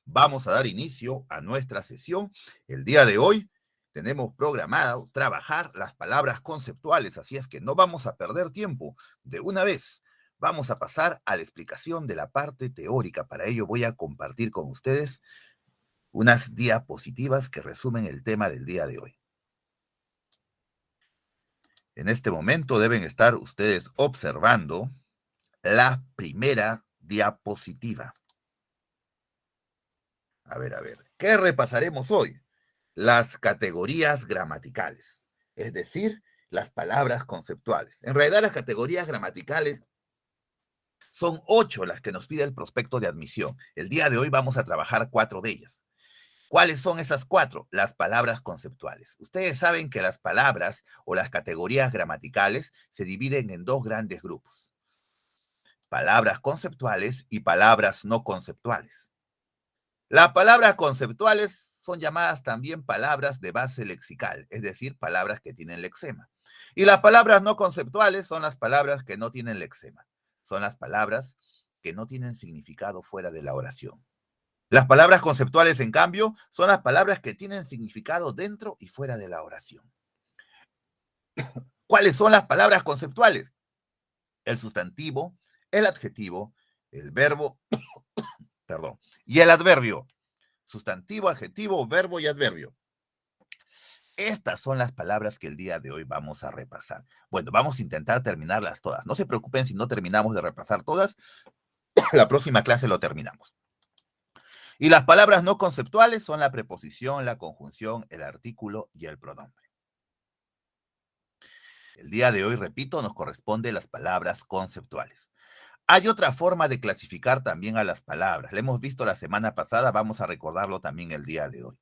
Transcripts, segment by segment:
Vamos a dar inicio a nuestra sesión. El día de hoy tenemos programado trabajar las palabras conceptuales, así es que no vamos a perder tiempo. De una vez vamos a pasar a la explicación de la parte teórica. Para ello voy a compartir con ustedes unas diapositivas que resumen el tema del día de hoy. En este momento deben estar ustedes observando la primera diapositiva. A ver, ¿qué repasaremos hoy? Las categorías gramaticales, es decir, las palabras conceptuales. En realidad, las categorías gramaticales son 8 las que nos pide el prospecto de admisión. El día de hoy vamos a trabajar 4 de ellas. ¿Cuáles son esas 4? Las palabras conceptuales. Ustedes saben que las palabras o las categorías gramaticales se dividen en 2 grandes grupos: palabras conceptuales y palabras no conceptuales. Las palabras conceptuales son llamadas también palabras de base lexical, es decir, palabras que tienen lexema. Y las palabras no conceptuales son las palabras que no tienen lexema. Son las palabras que no tienen significado fuera de la oración. Las palabras conceptuales, en cambio, son las palabras que tienen significado dentro y fuera de la oración. ¿Cuáles son las palabras conceptuales? El sustantivo, el adjetivo, el verbo, perdón, y el adverbio. Sustantivo, adjetivo, verbo y adverbio. Estas son las palabras que el día de hoy vamos a repasar. Bueno, vamos a intentar terminarlas todas. No se preocupen si no terminamos de repasar todas. La próxima clase lo terminamos. Y las palabras no conceptuales son la preposición, la conjunción, el artículo y el pronombre. El día de hoy, repito, nos corresponde las palabras conceptuales. Hay otra forma de clasificar también a las palabras. La hemos visto la semana pasada, vamos a recordarlo también el día de hoy.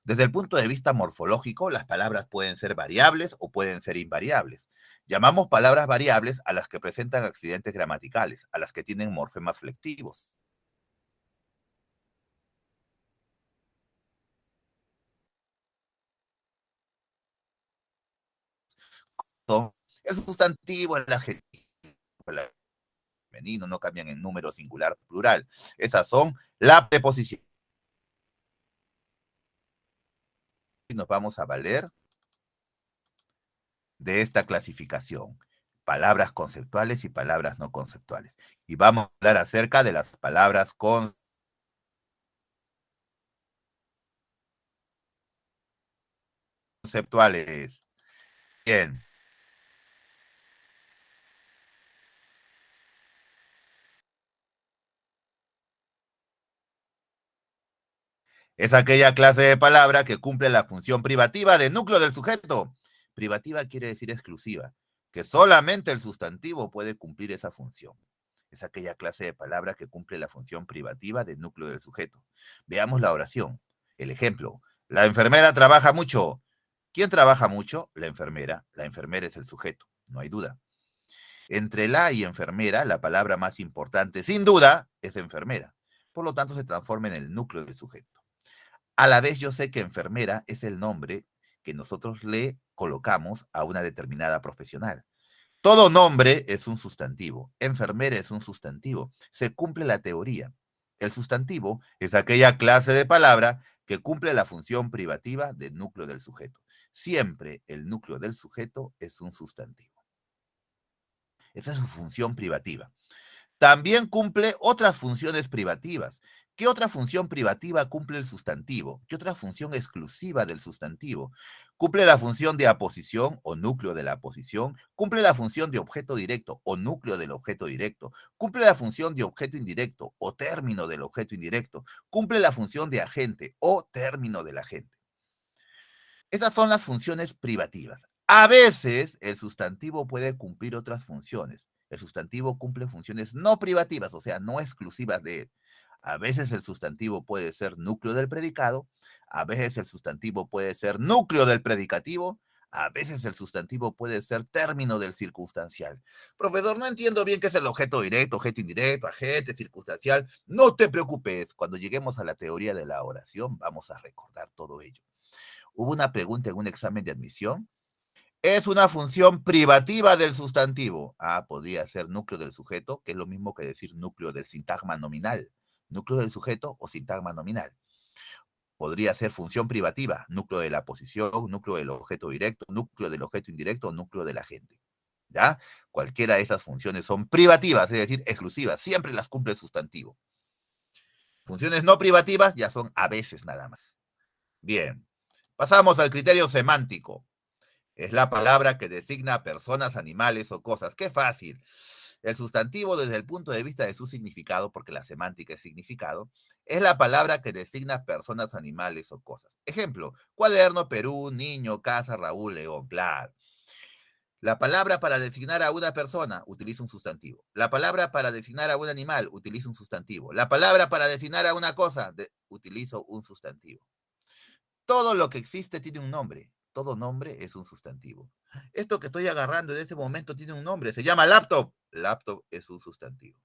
Desde el punto de vista morfológico, las palabras pueden ser variables o pueden ser invariables. Llamamos palabras variables a las que presentan accidentes gramaticales, a las que tienen morfemas flectivos. El sustantivo, el adjetivo, el femenino no cambian en número singular plural. Esas son la preposición. Y nos vamos a valer de esta clasificación: palabras conceptuales y palabras no conceptuales. Y vamos a hablar acerca de las palabras conceptuales. Bien. Es aquella clase de palabra que cumple la función privativa del núcleo del sujeto. Privativa quiere decir exclusiva, que solamente el sustantivo puede cumplir esa función. Es aquella clase de palabra que cumple la función privativa del núcleo del sujeto. Veamos la oración. El ejemplo: la enfermera trabaja mucho. ¿Quién trabaja mucho? La enfermera. La enfermera es el sujeto, no hay duda. Entre la y enfermera, la palabra más importante, sin duda, es enfermera. Por lo tanto, se transforma en el núcleo del sujeto. A la vez, yo sé que enfermera es el nombre que nosotros le colocamos a una determinada profesional. Todo nombre es un sustantivo. Enfermera es un sustantivo. Se cumple la teoría. El sustantivo es aquella clase de palabra que cumple la función privativa del núcleo del sujeto. Siempre el núcleo del sujeto es un sustantivo. Esa es su función privativa. También cumple otras funciones privativas. ¿Qué otra función privativa cumple el sustantivo? ¿Qué otra función exclusiva del sustantivo? Cumple la función de aposición o núcleo de la aposición, cumple la función de objeto directo o núcleo del objeto directo, cumple la función de objeto indirecto o término del objeto indirecto, cumple la función de agente o término del agente. Esas son las funciones privativas. A veces el sustantivo puede cumplir otras funciones. El sustantivo cumple funciones no privativas, o sea, no exclusivas de él. A veces el sustantivo puede ser núcleo del predicado, a veces el sustantivo puede ser núcleo del predicativo, a veces el sustantivo puede ser término del circunstancial. Profesor, no entiendo bien qué es el objeto directo, objeto indirecto, agente, circunstancial. No te preocupes, cuando lleguemos a la teoría de la oración vamos a recordar todo ello. Hubo una pregunta en un examen de admisión. Es una función privativa del sustantivo. Ah, podría ser núcleo del sujeto, que es lo mismo que decir núcleo del sintagma nominal. núcleo del sujeto o sintagma nominal. Podría ser función privativa, núcleo de la posición, núcleo del objeto directo, núcleo del objeto indirecto, núcleo del agente. ¿Ya? Cualquiera de estas funciones son privativas, es decir, exclusivas, siempre las cumple el sustantivo. Funciones no privativas ya son a veces nada más. Bien, pasamos al criterio semántico. Es la palabra que designa a personas, animales o cosas. ¡Qué fácil! El sustantivo, desde el punto de vista de su significado, porque la semántica es significado, es la palabra que designa personas, animales o cosas. Ejemplo, cuaderno, Perú, niño, casa, Raúl, León, claro. La palabra para designar a una persona utiliza un sustantivo. La palabra para designar a un animal utiliza un sustantivo. La palabra para designar a una cosa utiliza un sustantivo. Todo lo que existe tiene un nombre. Todo nombre es un sustantivo. Esto que estoy agarrando en este momento tiene un nombre. Se llama laptop. Laptop es un sustantivo.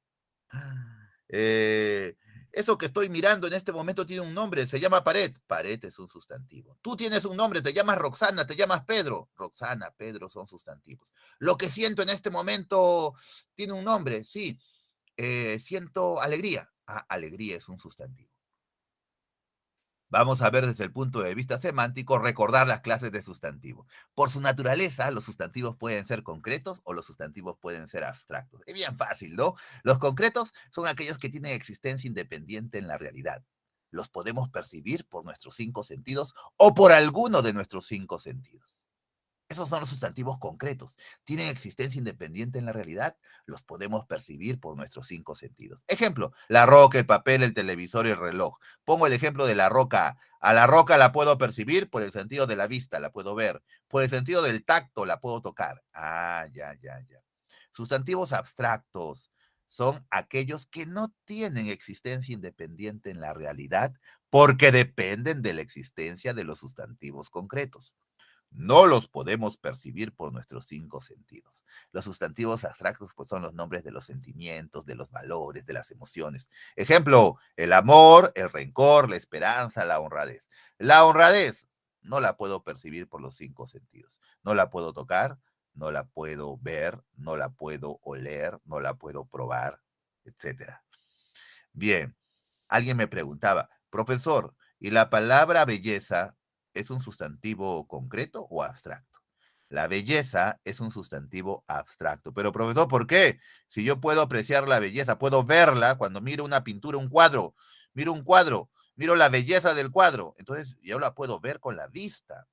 Eh, Eso que estoy mirando en este momento tiene un nombre. Se llama pared. Pared es un sustantivo. Tú tienes un nombre. Te llamas Roxana. Te llamas Pedro. Roxana, Pedro son sustantivos. Lo que siento en este momento tiene un nombre. Sí. Siento alegría. Ah, alegría es un sustantivo. Vamos a ver desde el punto de vista semántico, recordar las clases de sustantivo. Por su naturaleza, los sustantivos pueden ser concretos o los sustantivos pueden ser abstractos. Es bien fácil, ¿no? Los concretos son aquellos que tienen existencia independiente en la realidad. Los podemos percibir por nuestros 5 sentidos o por alguno de nuestros 5 sentidos. Esos son los sustantivos concretos. Tienen existencia independiente en la realidad, los podemos percibir por nuestros 5 sentidos. Ejemplo, la roca, el papel, el televisor y el reloj. Pongo el ejemplo de la roca. A la roca la puedo percibir por el sentido de la vista, la puedo ver. Por el sentido del tacto, la puedo tocar. Ah, ya. Sustantivos abstractos son aquellos que no tienen existencia independiente en la realidad porque dependen de la existencia de los sustantivos concretos. No los podemos percibir por nuestros 5 sentidos. Los sustantivos abstractos pues, son los nombres de los sentimientos, de los valores, de las emociones. Ejemplo, el amor, el rencor, la esperanza, la honradez. La honradez no la puedo percibir por los 5 sentidos. No la puedo tocar, no la puedo ver, no la puedo oler, no la puedo probar, etcétera. Bien, alguien me preguntaba, profesor, ¿y la palabra belleza es un sustantivo concreto o abstracto? La belleza es un sustantivo abstracto. Pero, profesor, ¿por qué? Si yo puedo apreciar la belleza, puedo verla cuando miro una pintura, un cuadro, miro la belleza del cuadro. Entonces, yo la puedo ver con la vista.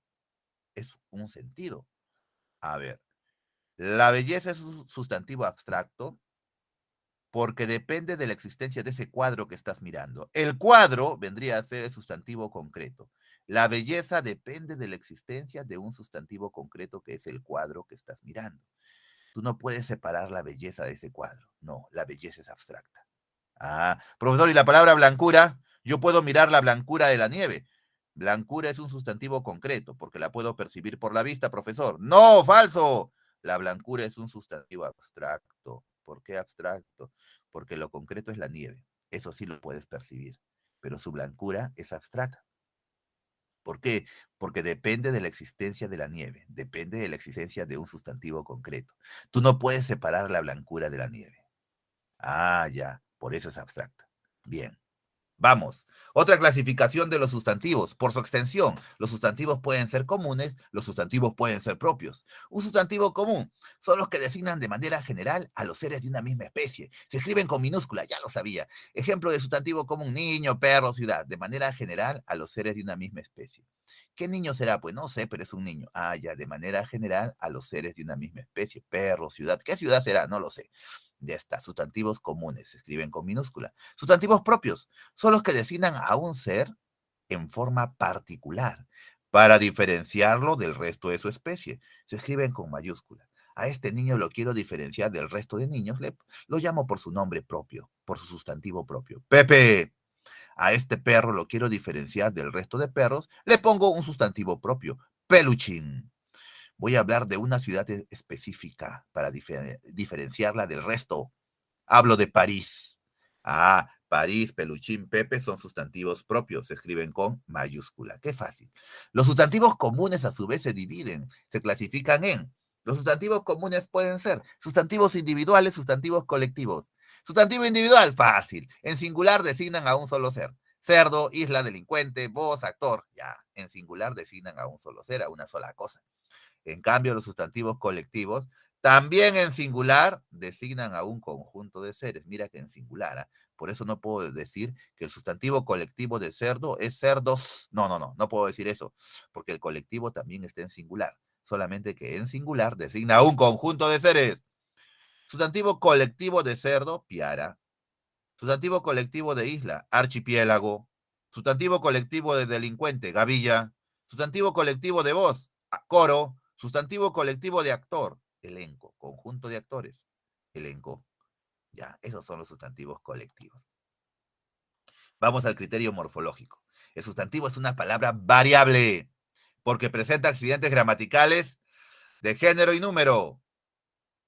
Es un sentido. A ver, la belleza es un sustantivo abstracto porque depende de la existencia de ese cuadro que estás mirando. El cuadro vendría a ser el sustantivo concreto. La belleza depende de la existencia de un sustantivo concreto que es el cuadro que estás mirando. Tú no puedes separar la belleza de ese cuadro. No, la belleza es abstracta. Ah, profesor, ¿y la palabra blancura? Yo puedo mirar la blancura de la nieve. Blancura es un sustantivo concreto porque la puedo percibir por la vista, profesor. No, falso. La blancura es un sustantivo abstracto. ¿Por qué abstracto? Porque lo concreto es la nieve. Eso sí lo puedes percibir, pero su blancura es abstracta. ¿Por qué? Porque depende de la existencia de la nieve, depende de la existencia de un sustantivo concreto. Tú no puedes separar la blancura de la nieve. Ah, ya, por eso es abstracta. Bien. Vamos, otra clasificación de los sustantivos, por su extensión. Los sustantivos pueden ser comunes, los sustantivos pueden ser propios. Un sustantivo común son los que designan de manera general a los seres de una misma especie. Se escriben con minúscula, ya lo sabía. Ejemplo de sustantivo común, niño, perro, ciudad. De manera general a los seres de una misma especie. ¿Qué niño será? Pues no sé, pero es un niño. Ah, ya, de manera general a los seres de una misma especie. Perro, ciudad. ¿Qué ciudad será? No lo sé. Ya está. Sustantivos comunes se escriben con minúscula. Sustantivos propios son los que designan a un ser en forma particular para diferenciarlo del resto de su especie. Se escriben con mayúscula. A este niño lo quiero diferenciar del resto de niños, lo llamo por su nombre propio, por su sustantivo propio. Pepe. A este perro lo quiero diferenciar del resto de perros, le pongo un sustantivo propio, Peluchín. Voy a hablar de una ciudad específica para diferenciarla del resto. Hablo de París. Ah, París, Peluchín, Pepe son sustantivos propios, se escriben con mayúscula. Qué fácil. Los sustantivos comunes a su vez se dividen, se clasifican en. Los sustantivos comunes pueden ser sustantivos individuales, sustantivos colectivos. Sustantivo individual, fácil. En singular designan a un solo ser. Cerdo, isla, delincuente, voz, actor. Ya, en singular designan a un solo ser, a una sola cosa. En cambio, los sustantivos colectivos, también en singular, designan a un conjunto de seres. Mira que en singular, ¿eh? Por eso no puedo decir que el sustantivo colectivo de cerdo es cerdos. No, no, no, no puedo decir eso, porque el colectivo también está en singular. Solamente que en singular designa a un conjunto de seres. Sustantivo colectivo de cerdo, piara. Sustantivo colectivo de isla, archipiélago. Sustantivo colectivo de delincuente, gavilla. Sustantivo colectivo de voz, coro. Sustantivo colectivo de actor, elenco. Conjunto de actores, elenco. Ya, esos son los sustantivos colectivos. Vamos al criterio morfológico. El sustantivo es una palabra variable porque presenta accidentes gramaticales de género y número.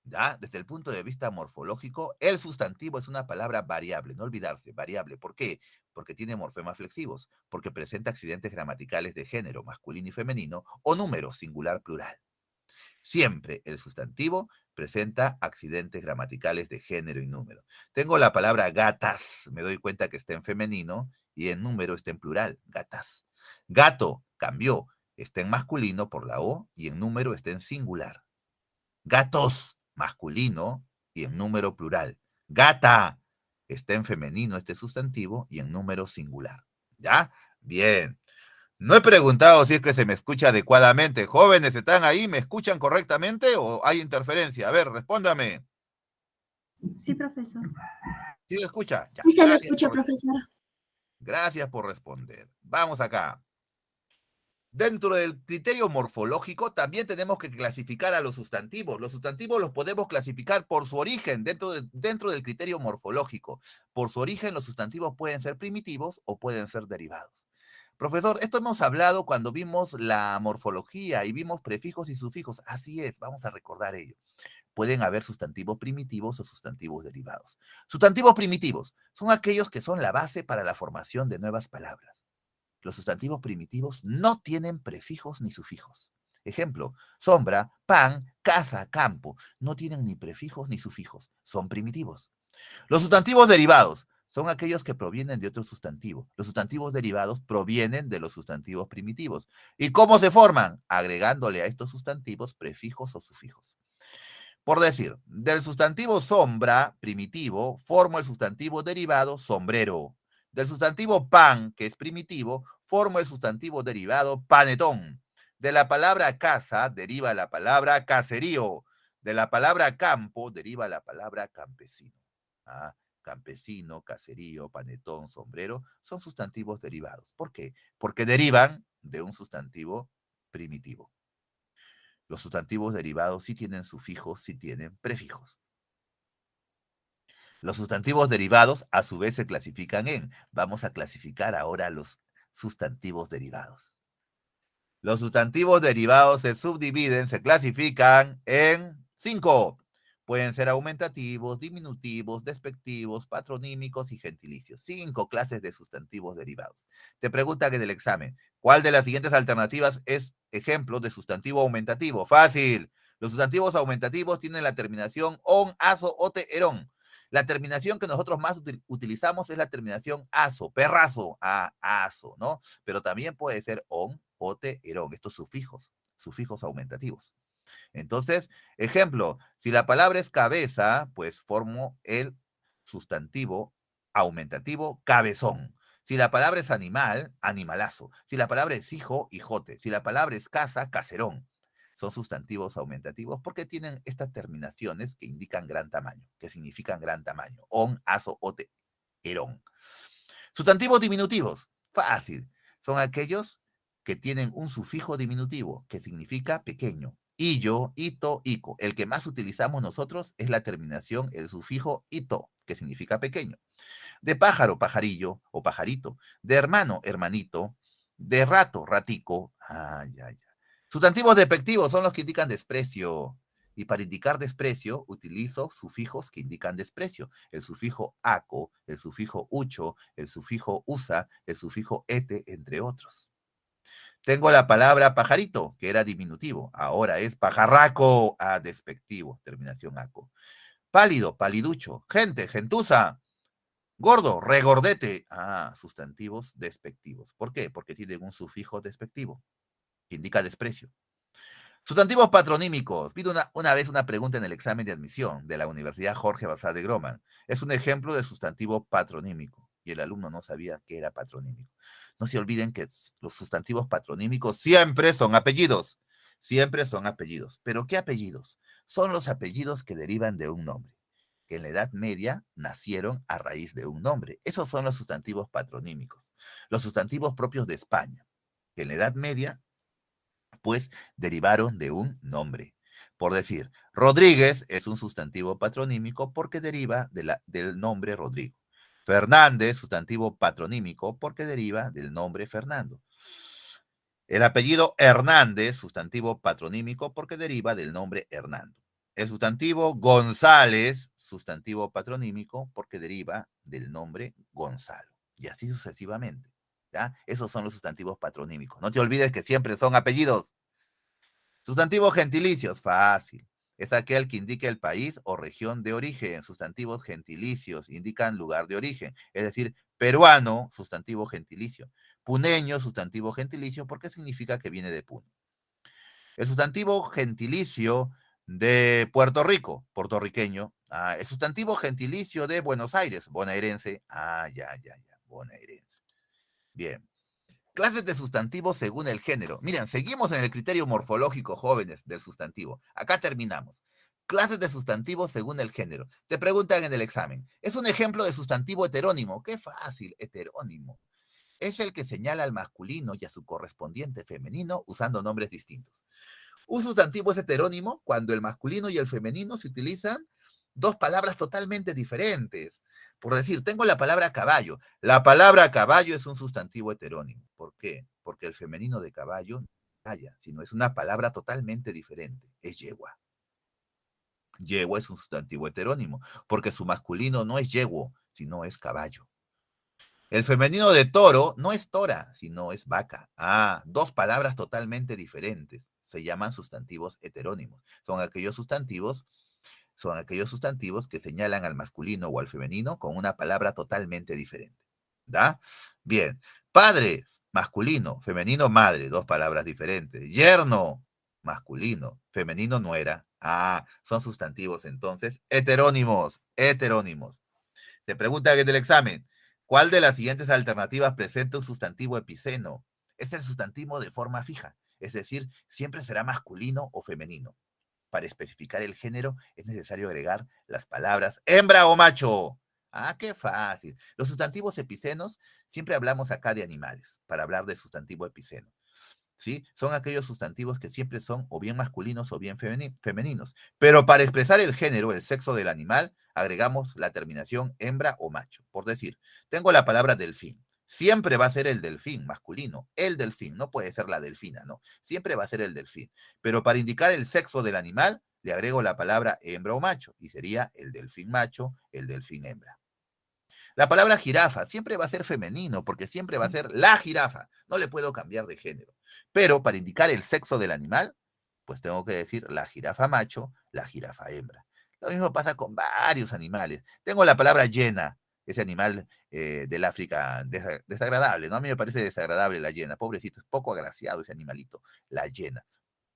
¿Ya? Desde el punto de vista morfológico, el sustantivo es una palabra variable, no olvidarse, variable. ¿Por qué? Porque tiene morfemas flexivos, porque presenta accidentes gramaticales de género masculino y femenino o número singular plural. Siempre el sustantivo presenta accidentes gramaticales de género y número. Tengo la palabra gatas, me doy cuenta que está en femenino y en número está en plural, gatas. Gato cambió, está en masculino por la O y en número está en singular. Gatos, masculino y en número plural. Gata, está en femenino este sustantivo y en número singular. ¿Ya? Bien. No he preguntado si es que se me escucha adecuadamente. Jóvenes, ¿están ahí? ¿Me escuchan correctamente o hay interferencia? A ver, respóndame. Sí, profesor. ¿Sí se escucha? Ya, Sí, se lo escucha, profesor. gracias por responder. Vamos acá. Dentro del criterio morfológico también tenemos que clasificar a los sustantivos. Los sustantivos los podemos clasificar por su origen dentro del criterio morfológico. Por su origen los sustantivos pueden ser primitivos o pueden ser derivados. Profesor, esto hemos hablado cuando vimos la morfología y vimos prefijos y sufijos. Así es, vamos a recordar ello. Pueden haber sustantivos primitivos o sustantivos derivados. Sustantivos primitivos son aquellos que son la base para la formación de nuevas palabras. Los sustantivos primitivos no tienen prefijos ni sufijos. Ejemplo, sombra, pan, casa, campo. No tienen ni prefijos ni sufijos. Son primitivos. Los sustantivos derivados son aquellos que provienen de otro sustantivo. Los sustantivos derivados provienen de los sustantivos primitivos. ¿Y cómo se forman? Agregándole a estos sustantivos prefijos o sufijos. Por decir, del sustantivo sombra, primitivo, formo el sustantivo derivado sombrero. Del sustantivo pan, que es primitivo, formo el sustantivo derivado panetón. De la palabra casa deriva la palabra caserío. De la palabra campo deriva la palabra campesino. Ah, campesino, caserío, panetón, sombrero, son sustantivos derivados. ¿Por qué? Porque derivan de un sustantivo primitivo. Los sustantivos derivados sí tienen sufijos, sí tienen prefijos. Los sustantivos derivados a su vez se clasifican en. Vamos a clasificar ahora los sustantivos derivados. Los sustantivos derivados se subdividen, se clasifican en 5. Pueden ser aumentativos, diminutivos, despectivos, patronímicos y gentilicios. 5 clases de sustantivos derivados. Te preguntan en el examen, ¿cuál de las siguientes alternativas es ejemplo de sustantivo aumentativo? Fácil. Los sustantivos aumentativos tienen la terminación on, aso, ote, erón. La terminación que nosotros más utilizamos es la terminación aso, perrazo, aso, ¿no? Pero también puede ser on, ote, erón, estos sufijos aumentativos. Entonces, ejemplo, si la palabra es cabeza, pues formo el sustantivo aumentativo cabezón. Si la palabra es animal, animalazo. Si la palabra es hijo, hijote. Si la palabra es casa, caserón. Son sustantivos aumentativos porque tienen estas terminaciones que indican gran tamaño, que significan gran tamaño. On, aso, ote, erón. Sustantivos diminutivos, fácil. Son aquellos que tienen un sufijo diminutivo que significa pequeño. Illo, ito, ico. El que más utilizamos nosotros es la terminación, el sufijo ito, que significa pequeño. De pájaro, pajarillo o pajarito. De hermano, hermanito. De rato, ratico. Ay, ay, ay. Sustantivos despectivos son los que indican desprecio. Y para indicar desprecio, utilizo sufijos que indican desprecio. El sufijo aco, el sufijo ucho, el sufijo usa, el sufijo ete, entre otros. Tengo la palabra pajarito, que era diminutivo. Ahora es pajarraco, despectivo, terminación aco. Pálido, paliducho. Gente, gentuza. Gordo, regordete. Ah, sustantivos despectivos. ¿Por qué? Porque tienen un sufijo despectivo que indica desprecio. Sustantivos patronímicos. Pido una vez una pregunta en el examen de admisión de la Universidad Jorge Basal de Groman. Es un ejemplo de sustantivo patronímico y el alumno no sabía qué era patronímico. No se olviden que los sustantivos patronímicos siempre son apellidos. Siempre son apellidos. ¿Pero qué apellidos? Son los apellidos que derivan de un nombre, que en la Edad Media nacieron a raíz de un nombre. Esos son los sustantivos patronímicos. Los sustantivos propios de España, que en la Edad Media pues derivaron de un nombre. Por decir, Rodríguez es un sustantivo patronímico porque deriva del nombre Rodrigo. Fernández, sustantivo patronímico porque deriva del nombre Fernando. El apellido Hernández, sustantivo patronímico porque deriva del nombre Hernando. El sustantivo González, sustantivo patronímico porque deriva del nombre Gonzalo. Y así sucesivamente. ¿Ya? Esos son los sustantivos patronímicos. No te olvides que siempre son apellidos. Sustantivos gentilicios, fácil. Es aquel que indica el país o región de origen. Sustantivos gentilicios indican lugar de origen. Es decir, peruano, sustantivo gentilicio. Puneño, sustantivo gentilicio, porque significa que viene de Puno. El sustantivo gentilicio de Puerto Rico, puertorriqueño. El sustantivo gentilicio de Buenos Aires, bonaerense. Ya, bonaerense. Bien. Clases de sustantivos según el género. Miren, seguimos en el criterio morfológico, jóvenes, del sustantivo. Acá terminamos. Clases de sustantivos según el género. Te preguntan en el examen. ¿Es un ejemplo de sustantivo heterónimo? Qué fácil, heterónimo. Es el que señala al masculino y a su correspondiente femenino usando nombres distintos. Un sustantivo es heterónimo cuando el masculino y el femenino se utilizan dos palabras totalmente diferentes. Por decir, tengo la palabra caballo. La palabra caballo es un sustantivo heterónimo. ¿Por qué? Porque el femenino de caballo no es calla, sino es una palabra totalmente diferente. Es yegua. Yegua es un sustantivo heterónimo, porque su masculino no es yeguo, sino es caballo. El femenino de toro no es tora, sino es vaca. Dos palabras totalmente diferentes. Se llaman sustantivos heterónimos. Son aquellos sustantivos que señalan al masculino o al femenino con una palabra totalmente diferente. ¿Da? Bien. Padre, masculino, femenino, madre, dos palabras diferentes. Yerno, masculino, femenino, nuera. Son sustantivos entonces heterónimos, heterónimos. Te preguntan en el examen, ¿cuál de las siguientes alternativas presenta un sustantivo epiceno? Es el sustantivo de forma fija, es decir, siempre será masculino o femenino. Para especificar el género es necesario agregar las palabras hembra o macho. Qué fácil. Los sustantivos epicenos, siempre hablamos acá de animales, para hablar de sustantivo epiceno. ¿Sí? Son aquellos sustantivos que siempre son o bien masculinos o bien femeninos. Pero para expresar el género, el sexo del animal, agregamos la terminación hembra o macho. Por decir, tengo la palabra delfín. Siempre va a ser el delfín masculino. El delfín, no puede ser la delfina, no. Siempre va a ser el delfín. Pero para indicar el sexo del animal, le agrego la palabra hembra o macho y sería el delfín macho, el delfín hembra. La palabra jirafa siempre va a ser femenino porque siempre va a ser la jirafa. No le puedo cambiar de género. Pero para indicar el sexo del animal, pues tengo que decir la jirafa macho, la jirafa hembra. Lo mismo pasa con varios animales. Tengo la palabra hiena, ese animal del África desagradable, ¿no? A mí me parece desagradable la hiena. Pobrecito, es poco agraciado ese animalito, la hiena.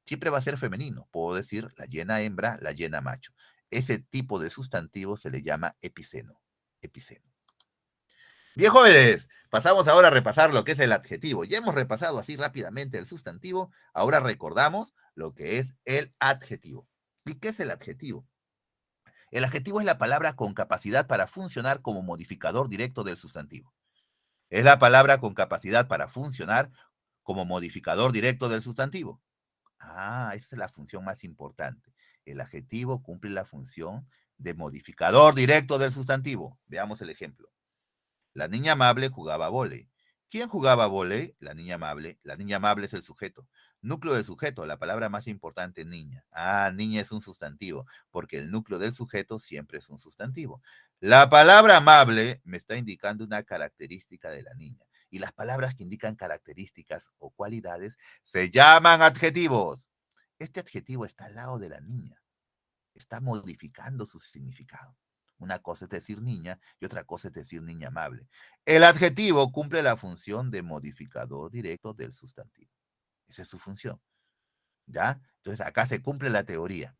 Siempre va a ser femenino. Puedo decir la hiena hembra, la hiena macho. Ese tipo de sustantivo se le llama epiceno. Epiceno. Bien, jóvenes, pasamos ahora a repasar lo que es el adjetivo. Ya hemos repasado así rápidamente el sustantivo, ahora recordamos lo que es el adjetivo. ¿Y qué es el adjetivo? El adjetivo es la palabra con capacidad para funcionar como modificador directo del sustantivo. Es la palabra con capacidad para funcionar como modificador directo del sustantivo. Esa es la función más importante. El adjetivo cumple la función de modificador directo del sustantivo. Veamos el ejemplo. La niña amable jugaba vóley. ¿Quién jugaba vóley? La niña amable. La niña amable es el sujeto. Núcleo del sujeto, la palabra más importante, niña. Niña es un sustantivo, porque el núcleo del sujeto siempre es un sustantivo. La palabra amable me está indicando una característica de la niña. Y las palabras que indican características o cualidades se llaman adjetivos. Este adjetivo está al lado de la niña. está modificando su significado. Una cosa es decir niña y otra cosa es decir niña amable. El adjetivo cumple la función de modificador directo del sustantivo. Esa es su función, ¿ya? Entonces acá se cumple la teoría.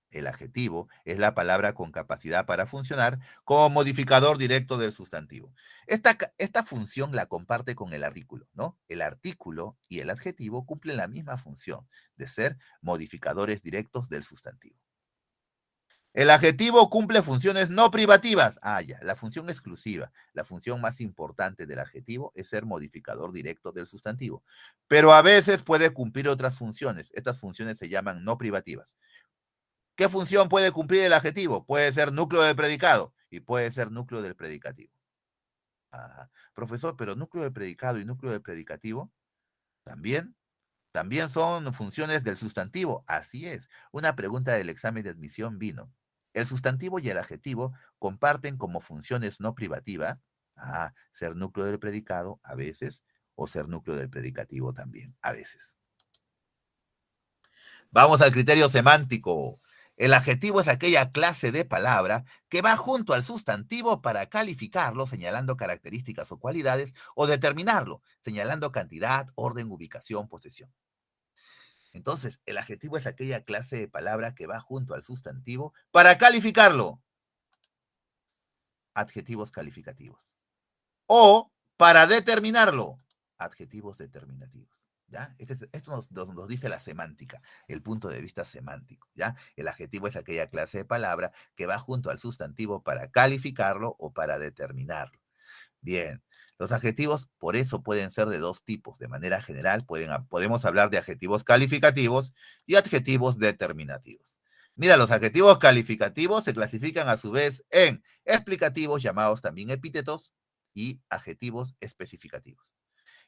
El adjetivo es la palabra con capacidad para funcionar como modificador directo del sustantivo. Esta función la comparte con el artículo, ¿no? El artículo y el adjetivo cumplen la misma función de ser modificadores directos del sustantivo. El adjetivo cumple funciones no privativas. Ah, ya, la función exclusiva. La función más importante del adjetivo es ser modificador directo del sustantivo. Pero a veces puede cumplir otras funciones. Estas funciones se llaman no privativas. ¿Qué función puede cumplir el adjetivo? Puede ser núcleo del predicado y puede ser núcleo del predicativo. Ah, profesor, pero núcleo del predicado y núcleo del predicativo también, también son funciones del sustantivo. Así es. Una pregunta del examen de admisión vino. El sustantivo y el adjetivo comparten como funciones no privativas, ser núcleo del predicado a veces, o ser núcleo del predicativo también a veces. Vamos al criterio semántico. El adjetivo es aquella clase de palabra que va junto al sustantivo para calificarlo, señalando características o cualidades, o determinarlo, señalando cantidad, orden, ubicación, posesión. Entonces, el adjetivo es aquella clase de palabra que va junto al sustantivo para calificarlo. Adjetivos calificativos. O para determinarlo. Adjetivos determinativos. ¿Ya? Esto nos dice la semántica, el punto de vista semántico, ¿ya? El adjetivo es aquella clase de palabra que va junto al sustantivo para calificarlo o para determinarlo. Bien, los adjetivos por eso pueden ser de dos tipos. De manera general, podemos hablar de adjetivos calificativos y adjetivos determinativos. Mira, los adjetivos calificativos se clasifican a su vez en explicativos, llamados también epítetos, y adjetivos especificativos.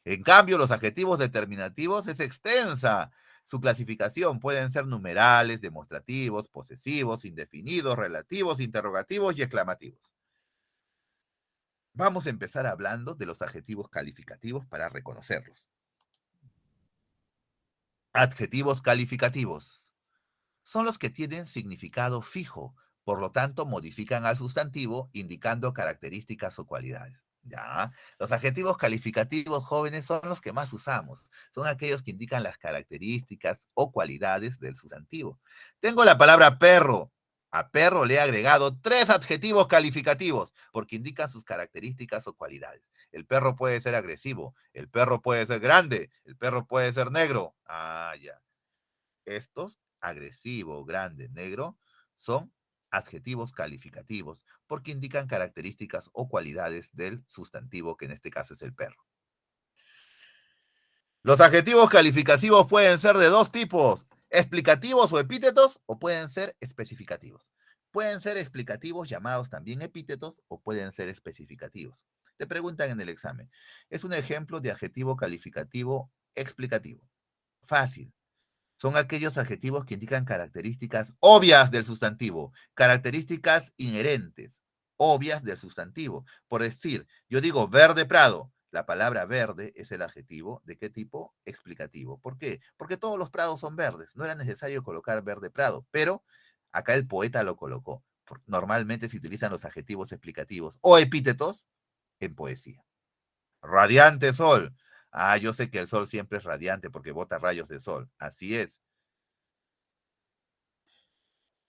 En cambio, los adjetivos determinativos es extensa. Su clasificación pueden ser numerales, demostrativos, posesivos, indefinidos, relativos, interrogativos y exclamativos. Vamos a empezar hablando de los adjetivos calificativos para reconocerlos. Adjetivos calificativos son los que tienen significado fijo, por lo tanto modifican al sustantivo indicando características o cualidades. Ya, los adjetivos calificativos jóvenes son los que más usamos. Son aquellos que indican las características o cualidades del sustantivo. Tengo la palabra perro. A perro le he agregado 3 adjetivos calificativos porque indican sus características o cualidades. El perro puede ser agresivo, el perro puede ser grande, el perro puede ser negro. Ah, ya. Estos, agresivo, grande, negro, son adjetivos calificativos porque indican características o cualidades del sustantivo, que en este caso es el perro. Los adjetivos calificativos pueden ser de dos tipos, explicativos o epítetos, o pueden ser especificativos. Pueden ser explicativos, llamados también epítetos, o pueden ser especificativos. Te preguntan en el examen. Es un ejemplo de adjetivo calificativo explicativo. Fácil. Son aquellos adjetivos que indican características obvias del sustantivo, características inherentes, obvias del sustantivo. Por decir, yo digo verde prado. La palabra verde es el adjetivo ¿de qué tipo? Explicativo. ¿Por qué? Porque todos los prados son verdes. No era necesario colocar verde prado, pero acá el poeta lo colocó. Normalmente se utilizan los adjetivos explicativos o epítetos en poesía. Radiante sol. Ah, yo sé que el sol siempre es radiante porque bota rayos de sol. Así es.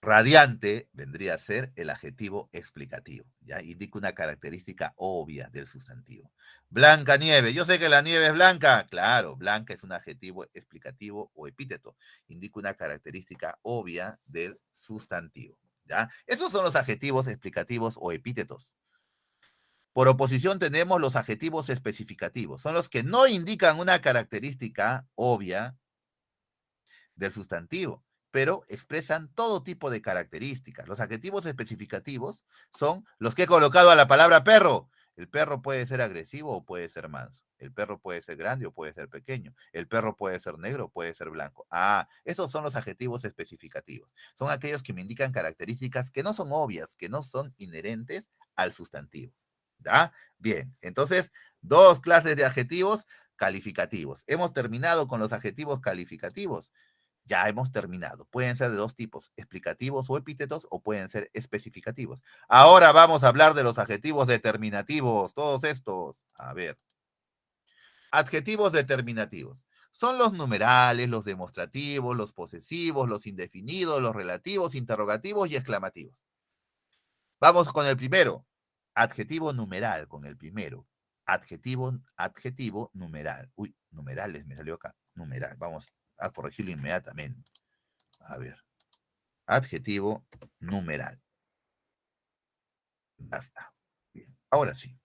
Radiante vendría a ser el adjetivo explicativo, ¿ya? Indica una característica obvia del sustantivo. Blanca nieve. Yo sé que la nieve es blanca. Claro, blanca es un adjetivo explicativo o epíteto. Indica una característica obvia del sustantivo, ¿ya? Esos son los adjetivos explicativos o epítetos. Por oposición tenemos los adjetivos especificativos. Son los que no indican una característica obvia del sustantivo, pero expresan todo tipo de características. Los adjetivos especificativos son los que he colocado a la palabra perro. El perro puede ser agresivo o puede ser manso. El perro puede ser grande o puede ser pequeño. El perro puede ser negro o puede ser blanco. Ah, esos son los adjetivos especificativos. Son aquellos que me indican características que no son obvias, que no son inherentes al sustantivo. ¿Ya? Bien, entonces, dos clases de adjetivos calificativos. Hemos terminado con los adjetivos calificativos. Ya hemos terminado. Pueden ser de dos tipos, explicativos o epítetos, o pueden ser especificativos. Ahora vamos a hablar de los adjetivos determinativos, todos estos. A ver, adjetivos determinativos. Son los numerales, los demostrativos, los posesivos, los indefinidos, los relativos, interrogativos y exclamativos. Vamos con el primero. Adjetivo numeral con el primero. Adjetivo numeral. Uy, numerales me salió acá. Numeral. Vamos a corregirlo inmediatamente. A ver. Adjetivo numeral. Basta. Bien. Ahora sí.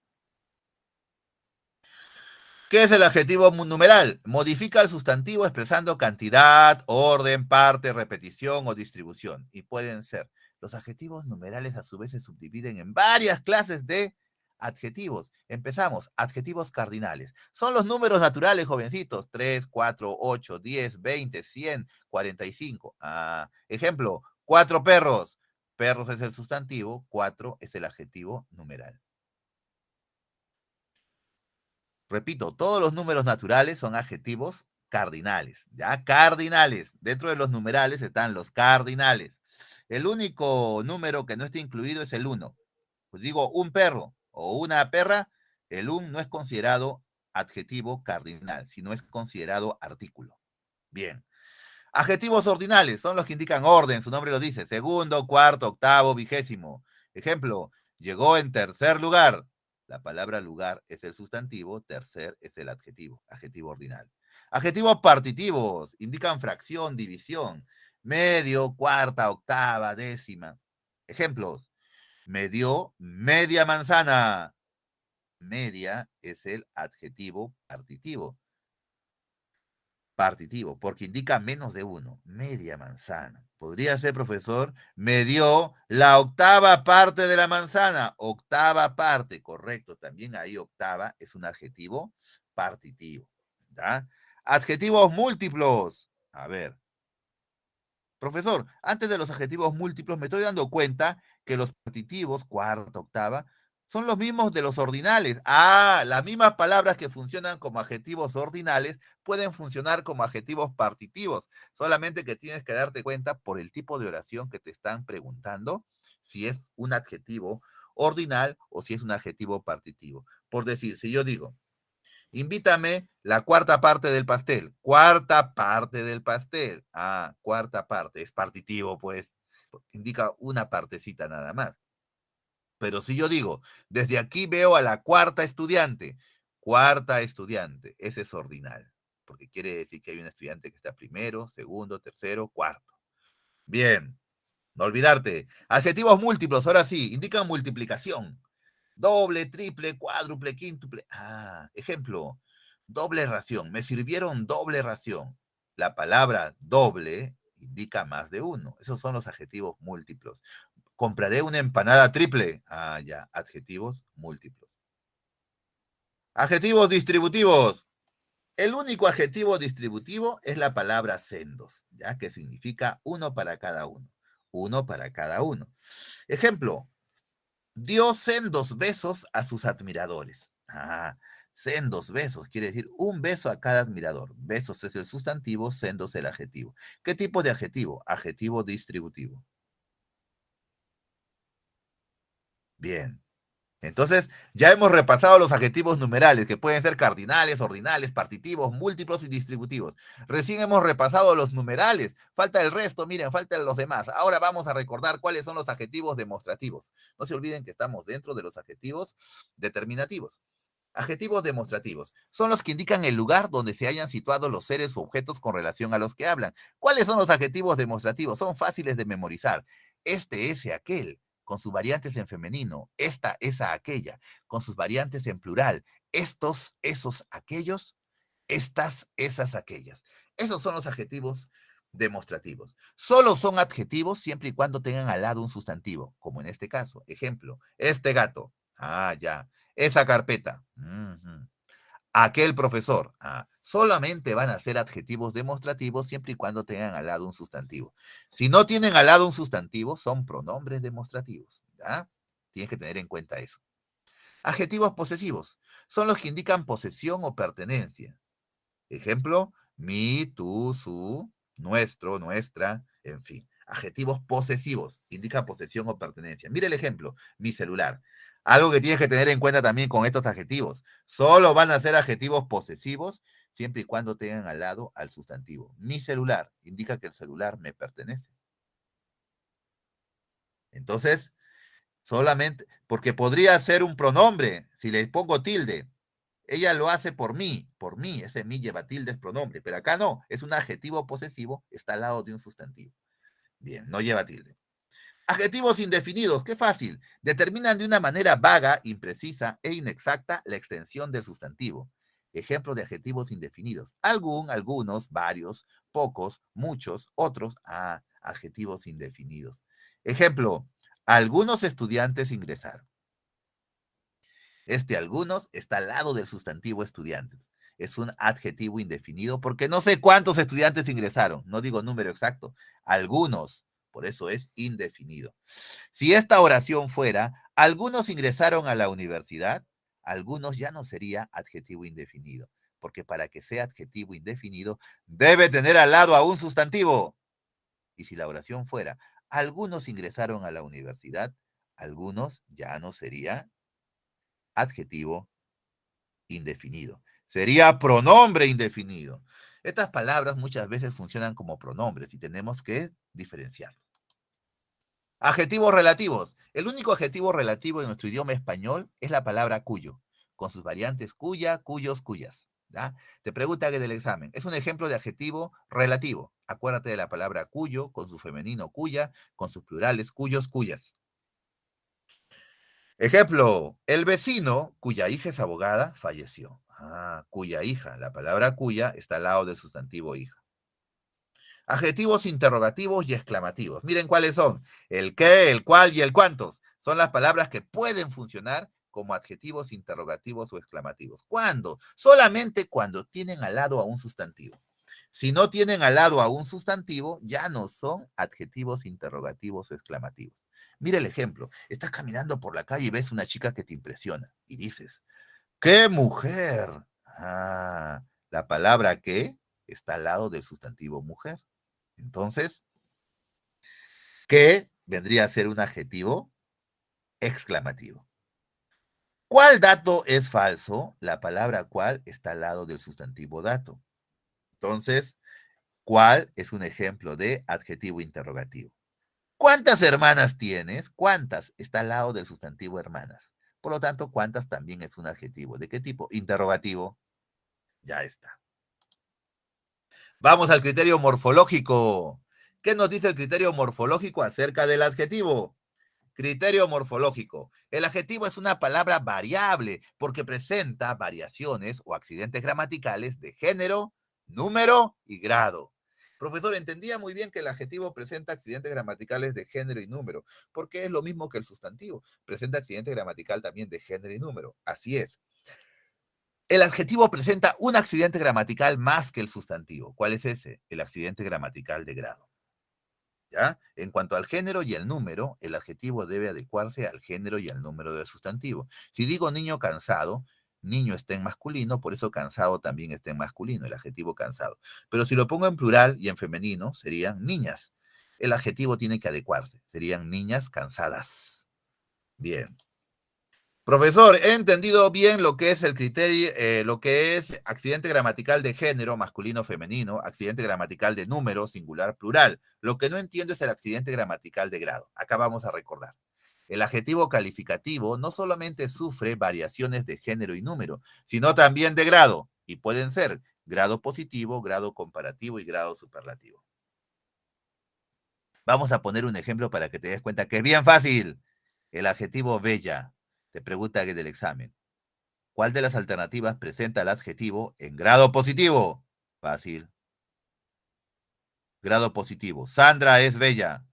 ¿Qué es el adjetivo numeral? Modifica el sustantivo expresando cantidad, orden, parte, repetición o distribución. Y pueden ser. Los adjetivos numerales a su vez se subdividen en varias clases de adjetivos. Empezamos. Adjetivos cardinales. Son los números naturales, jovencitos. 3, 4, 8, 10, 20, 100, 45. Ejemplo, 4 perros. Perros es el sustantivo, 4 es el adjetivo numeral. Repito, todos los números naturales son adjetivos cardinales, ¿ya? Cardinales. Dentro de los numerales están los cardinales. El único número que no está incluido es el 1. Pues digo, un perro o una perra, el 1 no es considerado adjetivo cardinal, sino es considerado artículo. Bien. Adjetivos ordinales son los que indican orden, su nombre lo dice, segundo, cuarto, octavo, vigésimo. Ejemplo, llegó en tercer lugar. La palabra lugar es el sustantivo, tercer es el adjetivo, adjetivo ordinal. Adjetivos partitivos indican fracción, división, medio, cuarta, octava, décima. Ejemplos, me dio media manzana. Media es el adjetivo partitivo. Partitivo, porque indica menos de uno, media manzana. Podría ser, profesor, me dio la octava parte de la manzana, octava parte, correcto, también ahí octava es un adjetivo partitivo. ¿Ya? Adjetivos múltiplos. A ver, profesor, antes de los adjetivos múltiplos me estoy dando cuenta que los partitivos, cuarta, octava, son los mismos de los ordinales. Las mismas palabras que funcionan como adjetivos ordinales pueden funcionar como adjetivos partitivos. Solamente que tienes que darte cuenta por el tipo de oración que te están preguntando si es un adjetivo ordinal o si es un adjetivo partitivo. Por decir, si yo digo, invítame la cuarta parte del pastel. Cuarta parte del pastel. Cuarta parte. Es partitivo, pues. Indica una partecita nada más. Pero si yo digo, desde aquí veo a la cuarta estudiante. Cuarta estudiante. Ese es ordinal. Porque quiere decir que hay un estudiante que está primero, segundo, tercero, cuarto. Bien. No olvidarte. Adjetivos múltiplos, ahora sí, indican multiplicación. Doble, triple, cuádruple, quíntuple. Ejemplo, doble ración. Me sirvieron doble ración. La palabra doble indica más de uno. Esos son los adjetivos múltiplos. Compraré una empanada triple. Ya, adjetivos múltiplos. Adjetivos distributivos. El único adjetivo distributivo es la palabra sendos, ya que significa uno para cada uno. Uno para cada uno. Ejemplo, dio sendos besos a sus admiradores. Sendos besos, quiere decir un beso a cada admirador. Besos es el sustantivo, sendos el adjetivo. ¿Qué tipo de adjetivo? Adjetivo distributivo. Bien. Entonces, ya hemos repasado los adjetivos numerales, que pueden ser cardinales, ordinales, partitivos, múltiplos y distributivos. Recién hemos repasado los numerales. Falta el resto, miren, faltan los demás. Ahora vamos a recordar cuáles son los adjetivos demostrativos. No se olviden que estamos dentro de los adjetivos determinativos. Adjetivos demostrativos son los que indican el lugar donde se hayan situado los seres o objetos con relación a los que hablan. ¿Cuáles son los adjetivos demostrativos? Son fáciles de memorizar. Este, ese, aquel, con sus variantes en femenino. Esta, esa, aquella, con sus variantes en plural. Estos, esos, aquellos. Estas, esas, aquellas. Esos son los adjetivos demostrativos. Solo son adjetivos siempre y cuando tengan al lado un sustantivo, como en este caso. Ejemplo, este gato. Ya. Esa carpeta. Aquel profesor. Solamente van a ser adjetivos demostrativos siempre y cuando tengan al lado un sustantivo. Si no tienen al lado un sustantivo, son pronombres demostrativos. ¿Ya? Tienes que tener en cuenta eso. Adjetivos posesivos. Son los que indican posesión o pertenencia. Ejemplo, mi, tú, su. nuestro, nuestra, en fin. Adjetivos posesivos, indica posesión o pertenencia. Mire el ejemplo, mi celular. Algo que tienes que tener en cuenta también con estos adjetivos. Solo van a ser adjetivos posesivos siempre y cuando tengan al lado al sustantivo. Mi celular indica que el celular me pertenece. Entonces, solamente, porque podría ser un pronombre, si le pongo tilde. Ella lo hace por mí, ese mí lleva tilde, es pronombre, pero acá no, es un adjetivo posesivo, está al lado de un sustantivo. Bien, no lleva tilde. Adjetivos indefinidos, qué fácil. Determinan de una manera vaga, imprecisa e inexacta la extensión del sustantivo. Ejemplo de adjetivos indefinidos. Algún, algunos, varios, pocos, muchos, otros. Adjetivos indefinidos. Ejemplo, algunos estudiantes ingresaron. Este algunos está al lado del sustantivo estudiantes. Es un adjetivo indefinido porque no sé cuántos estudiantes ingresaron. No digo número exacto. Algunos. Por eso es indefinido. Si esta oración fuera, algunos ingresaron a la universidad, algunos ya no sería adjetivo indefinido. Porque para que sea adjetivo indefinido, debe tener al lado a un sustantivo. Y si la oración fuera, algunos ingresaron a la universidad, algunos ya no sería adjetivo indefinido. Sería pronombre indefinido. Estas palabras muchas veces funcionan como pronombres y tenemos que diferenciarlos. Adjetivos relativos. El único adjetivo relativo en nuestro idioma español es la palabra cuyo, con sus variantes cuya, cuyos, cuyas. ¿Ya? Te pregunta que del examen. Es un ejemplo de adjetivo relativo. Acuérdate de la palabra cuyo, con su femenino cuya, con sus plurales cuyos, cuyas. Ejemplo, el vecino cuya hija es abogada falleció. Cuya hija. La palabra cuya está al lado del sustantivo hija. Adjetivos interrogativos y exclamativos. Miren cuáles son. El qué, el cuál y el cuántos. Son las palabras que pueden funcionar como adjetivos interrogativos o exclamativos. ¿Cuándo? Solamente cuando tienen al lado a un sustantivo. Si no tienen al lado a un sustantivo, ya no son adjetivos interrogativos o exclamativos. Mira el ejemplo. Estás caminando por la calle y ves una chica que te impresiona y dices, ¡qué mujer! La palabra qué está al lado del sustantivo mujer. Entonces, ¿qué vendría a ser un adjetivo exclamativo? ¿Cuál dato es falso? La palabra cuál está al lado del sustantivo dato. Entonces, ¿cuál es un ejemplo de adjetivo interrogativo? ¿Cuántas hermanas tienes? ¿Cuántas? Está al lado del sustantivo hermanas. Por lo tanto, ¿cuántas también es un adjetivo? ¿De qué tipo? Interrogativo. Ya está. Vamos al criterio morfológico. ¿Qué nos dice el criterio morfológico acerca del adjetivo? Criterio morfológico. El adjetivo es una palabra variable porque presenta variaciones o accidentes gramaticales de género, número y grado. Profesor, entendía muy bien que el adjetivo presenta accidentes gramaticales de género y número, porque es lo mismo que el sustantivo. Presenta accidente gramatical también de género y número. Así es. El adjetivo presenta un accidente gramatical más que el sustantivo. ¿Cuál es ese? El accidente gramatical de grado. ¿Ya? En cuanto al género y el número, el adjetivo debe adecuarse al género y al número del sustantivo. Si digo niño cansado, niño está en masculino, por eso cansado también está en masculino, el adjetivo cansado. Pero si lo pongo en plural y en femenino, serían niñas. El adjetivo tiene que adecuarse, serían niñas cansadas. Bien. Profesor, he entendido bien lo que es el criterio, lo que es accidente gramatical de género, masculino, femenino, accidente gramatical de número, singular, plural. Lo que no entiendo es el accidente gramatical de grado. Acá vamos a recordar. El adjetivo calificativo no solamente sufre variaciones de género y número, sino también de grado, y pueden ser grado positivo, grado comparativo y grado superlativo. Vamos a poner un ejemplo para que te des cuenta que es bien fácil. El adjetivo bella. Te pregunta que del examen. ¿Cuál de las alternativas presenta el adjetivo en grado positivo? Fácil. Grado positivo. Sandra es bella.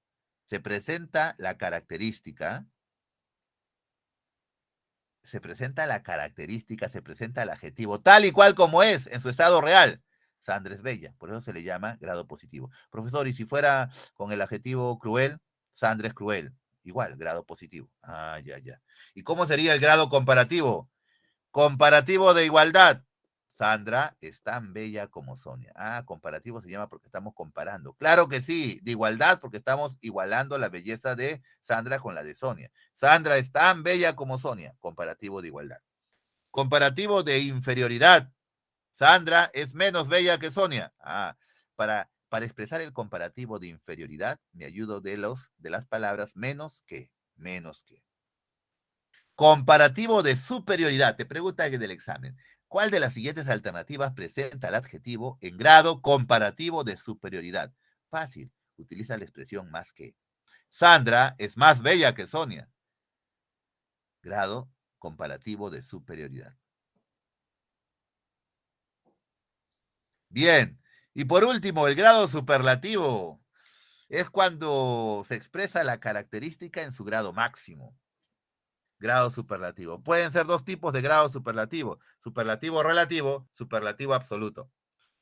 Se presenta la característica, se presenta el adjetivo tal y cual como es en su estado real. Sandra es bella, por eso se le llama grado positivo. Profesor, y si fuera con el adjetivo cruel, Sandra es cruel. Igual, grado positivo. Ya. ¿Y cómo sería el grado comparativo? Comparativo de igualdad. Sandra es tan bella como Sonia. Ah, comparativo se llama porque estamos comparando. Claro que sí, de igualdad porque estamos igualando la belleza de Sandra con la de Sonia. Sandra es tan bella como Sonia. Comparativo de igualdad. Comparativo de inferioridad. Sandra es menos bella que Sonia. Ah, para expresar el comparativo de inferioridad, me ayudo de las palabras menos que, menos que. Comparativo de superioridad. Te pregunta alguien del examen. ¿Cuál de las siguientes alternativas presenta el adjetivo en grado comparativo de superioridad? Fácil. Utiliza la expresión más que. Sandra es más bella que Sonia. Grado comparativo de superioridad. Bien. Y por último, el grado superlativo es cuando se expresa la característica en su grado máximo. Grado superlativo. Pueden ser dos tipos de grado superlativo. Superlativo relativo, superlativo absoluto.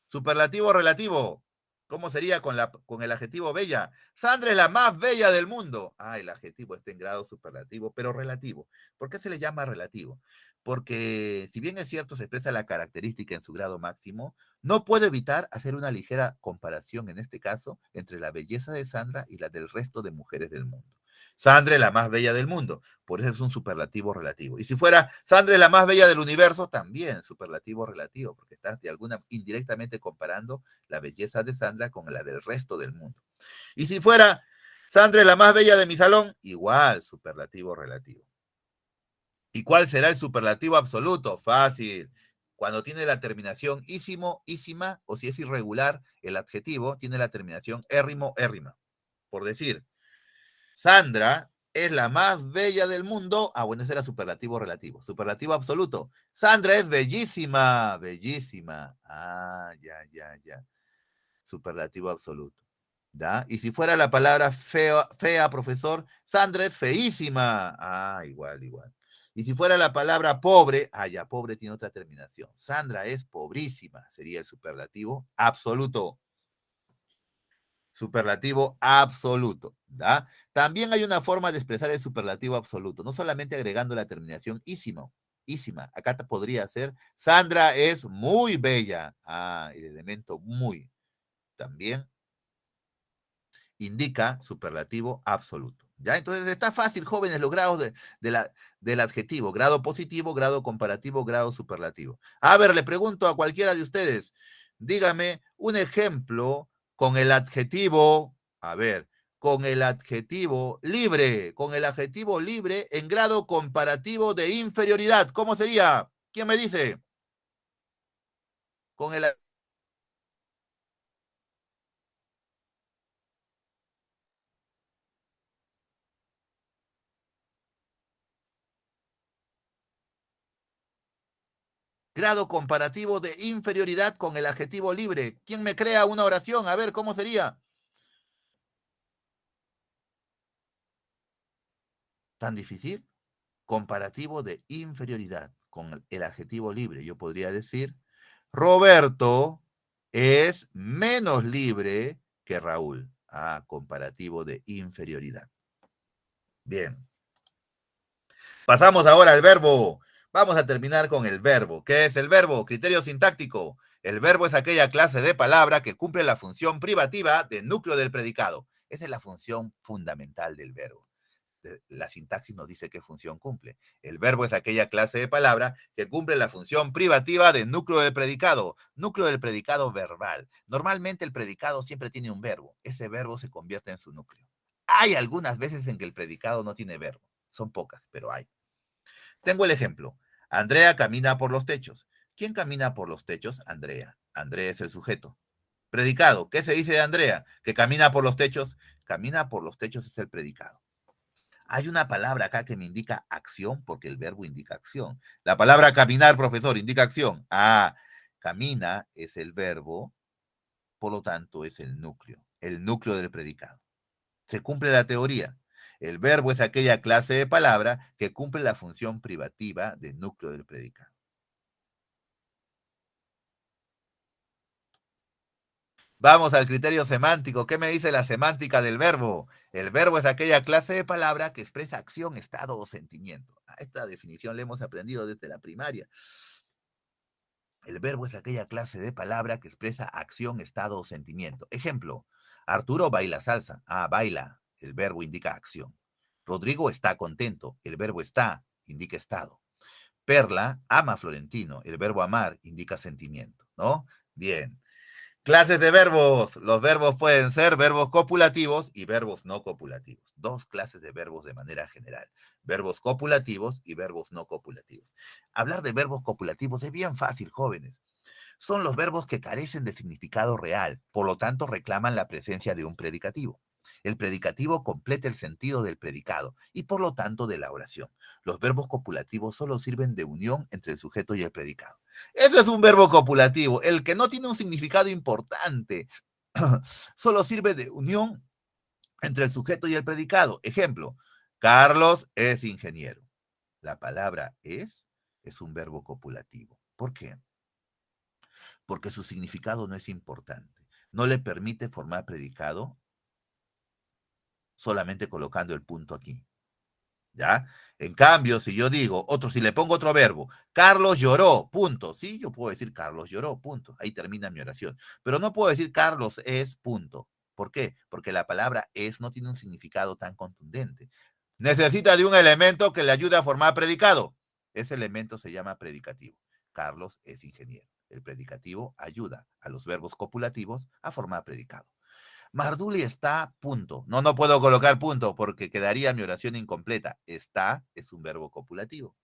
Superlativo relativo. ¿Cómo sería con el adjetivo bella? Sandra es la más bella del mundo. Ah, el adjetivo está en grado superlativo, pero relativo. ¿Por qué se le llama relativo? Porque si bien es cierto, se expresa la característica en su grado máximo, no puedo evitar hacer una ligera comparación, en este caso, entre la belleza de Sandra y la del resto de mujeres del mundo. Sandra es la más bella del mundo, por eso es un superlativo relativo. Y si fuera Sandra es la más bella del universo, también superlativo relativo, porque estás indirectamente comparando la belleza de Sandra con la del resto del mundo. Y si fuera Sandra es la más bella de mi salón, igual superlativo relativo. ¿Y cuál será el superlativo absoluto? Fácil. Cuando tiene la terminación ísimo, ísima, o si es irregular, el adjetivo tiene la terminación érrimo, érrima. Por decir, Sandra es la más bella del mundo. Ah, bueno, ese era superlativo relativo. Superlativo absoluto. Sandra es bellísima, bellísima. Ah, ya, ya, ya. Superlativo absoluto. ¿Ya? Y si fuera la palabra fea, fea, profesor, Sandra es feísima. Ah, igual, igual. Y si fuera la palabra pobre, ah, ya, pobre tiene otra terminación. Sandra es pobrísima, sería el superlativo absoluto. Superlativo absoluto. ¿Da? También hay una forma de expresar el superlativo absoluto, no solamente agregando la terminación ísimo, ísima. Acá podría ser, Sandra es muy bella. Ah, el elemento muy. También indica superlativo absoluto. ¿Ya? Entonces está fácil, jóvenes, los grados del adjetivo. Grado positivo, grado comparativo, grado superlativo. A ver, le pregunto a cualquiera de ustedes, dígame un ejemplo con el adjetivo, a ver, con el adjetivo libre en grado comparativo de inferioridad. ¿Cómo sería? ¿Quién me dice? Con el grado comparativo de inferioridad con el adjetivo libre. ¿Quién me crea una oración? A ver, ¿cómo sería? ¿Tan difícil? Comparativo de inferioridad con el adjetivo libre. Yo podría decir, Roberto es menos libre que Raúl. Ah, comparativo de inferioridad. Bien. Pasamos ahora al verbo. Vamos a terminar con el verbo. ¿Qué es el verbo? Criterio sintáctico. El verbo es aquella clase de palabra que cumple la función privativa del núcleo del predicado. Esa es la función fundamental del verbo. La sintaxis nos dice qué función cumple. El verbo es aquella clase de palabra que cumple la función privativa del núcleo del predicado. Núcleo del predicado verbal. Normalmente el predicado siempre tiene un verbo. Ese verbo se convierte en su núcleo. Hay algunas veces en que el predicado no tiene verbo. Son pocas, pero hay. Tengo el ejemplo. Andrea camina por los techos. ¿Quién camina por los techos? Andrea. Andrea es el sujeto. Predicado. ¿Qué se dice de Andrea? Que camina por los techos. Camina por los techos es el predicado. Hay una palabra acá que me indica acción porque el verbo indica acción. La palabra caminar, profesor, indica acción. Ah, camina es el verbo, por lo tanto es el núcleo del predicado. Se cumple la teoría. El verbo es aquella clase de palabra que cumple la función privativa del núcleo del predicado. Vamos al criterio semántico. ¿Qué me dice la semántica del verbo? El verbo es aquella clase de palabra que expresa acción, estado o sentimiento. Esta definición la hemos aprendido desde la primaria. El verbo es aquella clase de palabra que expresa acción, estado o sentimiento. Ejemplo, Arturo baila salsa. Ah, baila. El verbo indica acción. Rodrigo está contento. El verbo está indica estado. Perla ama a Florentino. El verbo amar indica sentimiento, ¿no? Bien. Clases de verbos. Los verbos pueden ser verbos copulativos y verbos no copulativos. Dos clases de verbos de manera general. Verbos copulativos y verbos no copulativos. Hablar de verbos copulativos es bien fácil, jóvenes. Son los verbos que carecen de significado real, por lo tanto reclaman la presencia de un predicativo. El predicativo completa el sentido del predicado y por lo tanto de la oración. Los verbos copulativos solo sirven de unión entre el sujeto y el predicado. Eso es un verbo copulativo, el que no tiene un significado importante. Solo sirve de unión entre el sujeto y el predicado. Ejemplo, Carlos es ingeniero. La palabra es un verbo copulativo. ¿Por qué? Porque su significado no es importante. No le permite formar predicado solamente colocando el punto aquí. ¿Ya? En cambio, si yo digo, si le pongo otro verbo, Carlos lloró, punto. Sí, yo puedo decir Carlos lloró, punto. Ahí termina mi oración. Pero no puedo decir Carlos es, punto. ¿Por qué? Porque la palabra es no tiene un significado tan contundente. Necesita de un elemento que le ayude a formar predicado. Ese elemento se llama predicativo. Carlos es ingeniero. El predicativo ayuda a los verbos copulativos a formar predicado. Marduli está, punto. No, no puedo colocar punto porque quedaría mi oración incompleta. Está es un verbo copulativo.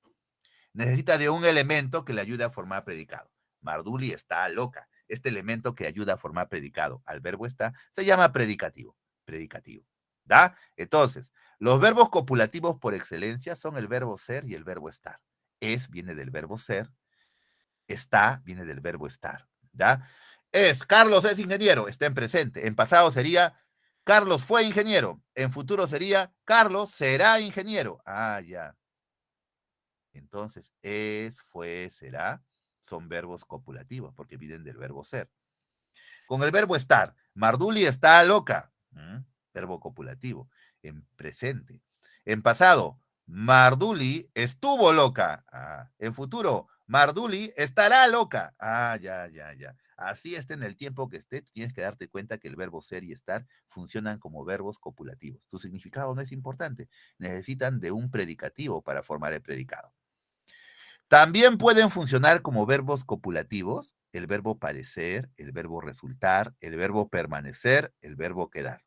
Necesita de un elemento que le ayude a formar predicado. Marduli está loca. Este elemento que ayuda a formar predicado al verbo está se llama predicativo. Predicativo. ¿Da? Entonces, los verbos copulativos por excelencia son el verbo ser y el verbo estar. Es viene del verbo ser. Está viene del verbo estar. ¿Da? Carlos es ingeniero, está en presente. En pasado sería Carlos fue ingeniero. En futuro sería Carlos será ingeniero. Ah, ya. Entonces, fue, será, son verbos copulativos porque vienen del verbo ser. Con el verbo estar, Marduli está loca. Verbo copulativo. En presente. En pasado, Marduli estuvo loca. Ah, en futuro, Marduli estará loca. Ah, ya, ya, ya. Así esté en el tiempo que esté, tienes que darte cuenta que el verbo ser y estar funcionan como verbos copulativos. Su significado no es importante. Necesitan de un predicativo para formar el predicado. También pueden funcionar como verbos copulativos el verbo parecer, el verbo resultar, el verbo permanecer, el verbo quedar.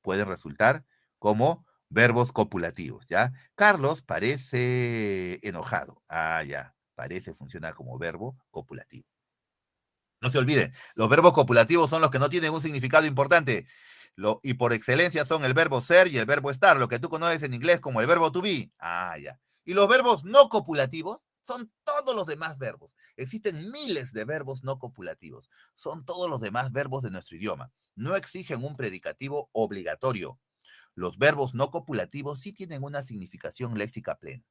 Pueden resultar como verbos copulativos, ¿ya? Carlos parece enojado. Ah, ya. Parece funciona como verbo copulativo. No se olviden, los verbos copulativos son los que no tienen un significado importante. Y por excelencia son el verbo ser y el verbo estar, lo que tú conoces en inglés como el verbo to be. Ah, ya. Y los verbos no copulativos son todos los demás verbos. Existen miles de verbos no copulativos. Son todos los demás verbos de nuestro idioma. No exigen un predicativo obligatorio. Los verbos no copulativos sí tienen una significación léxica plena.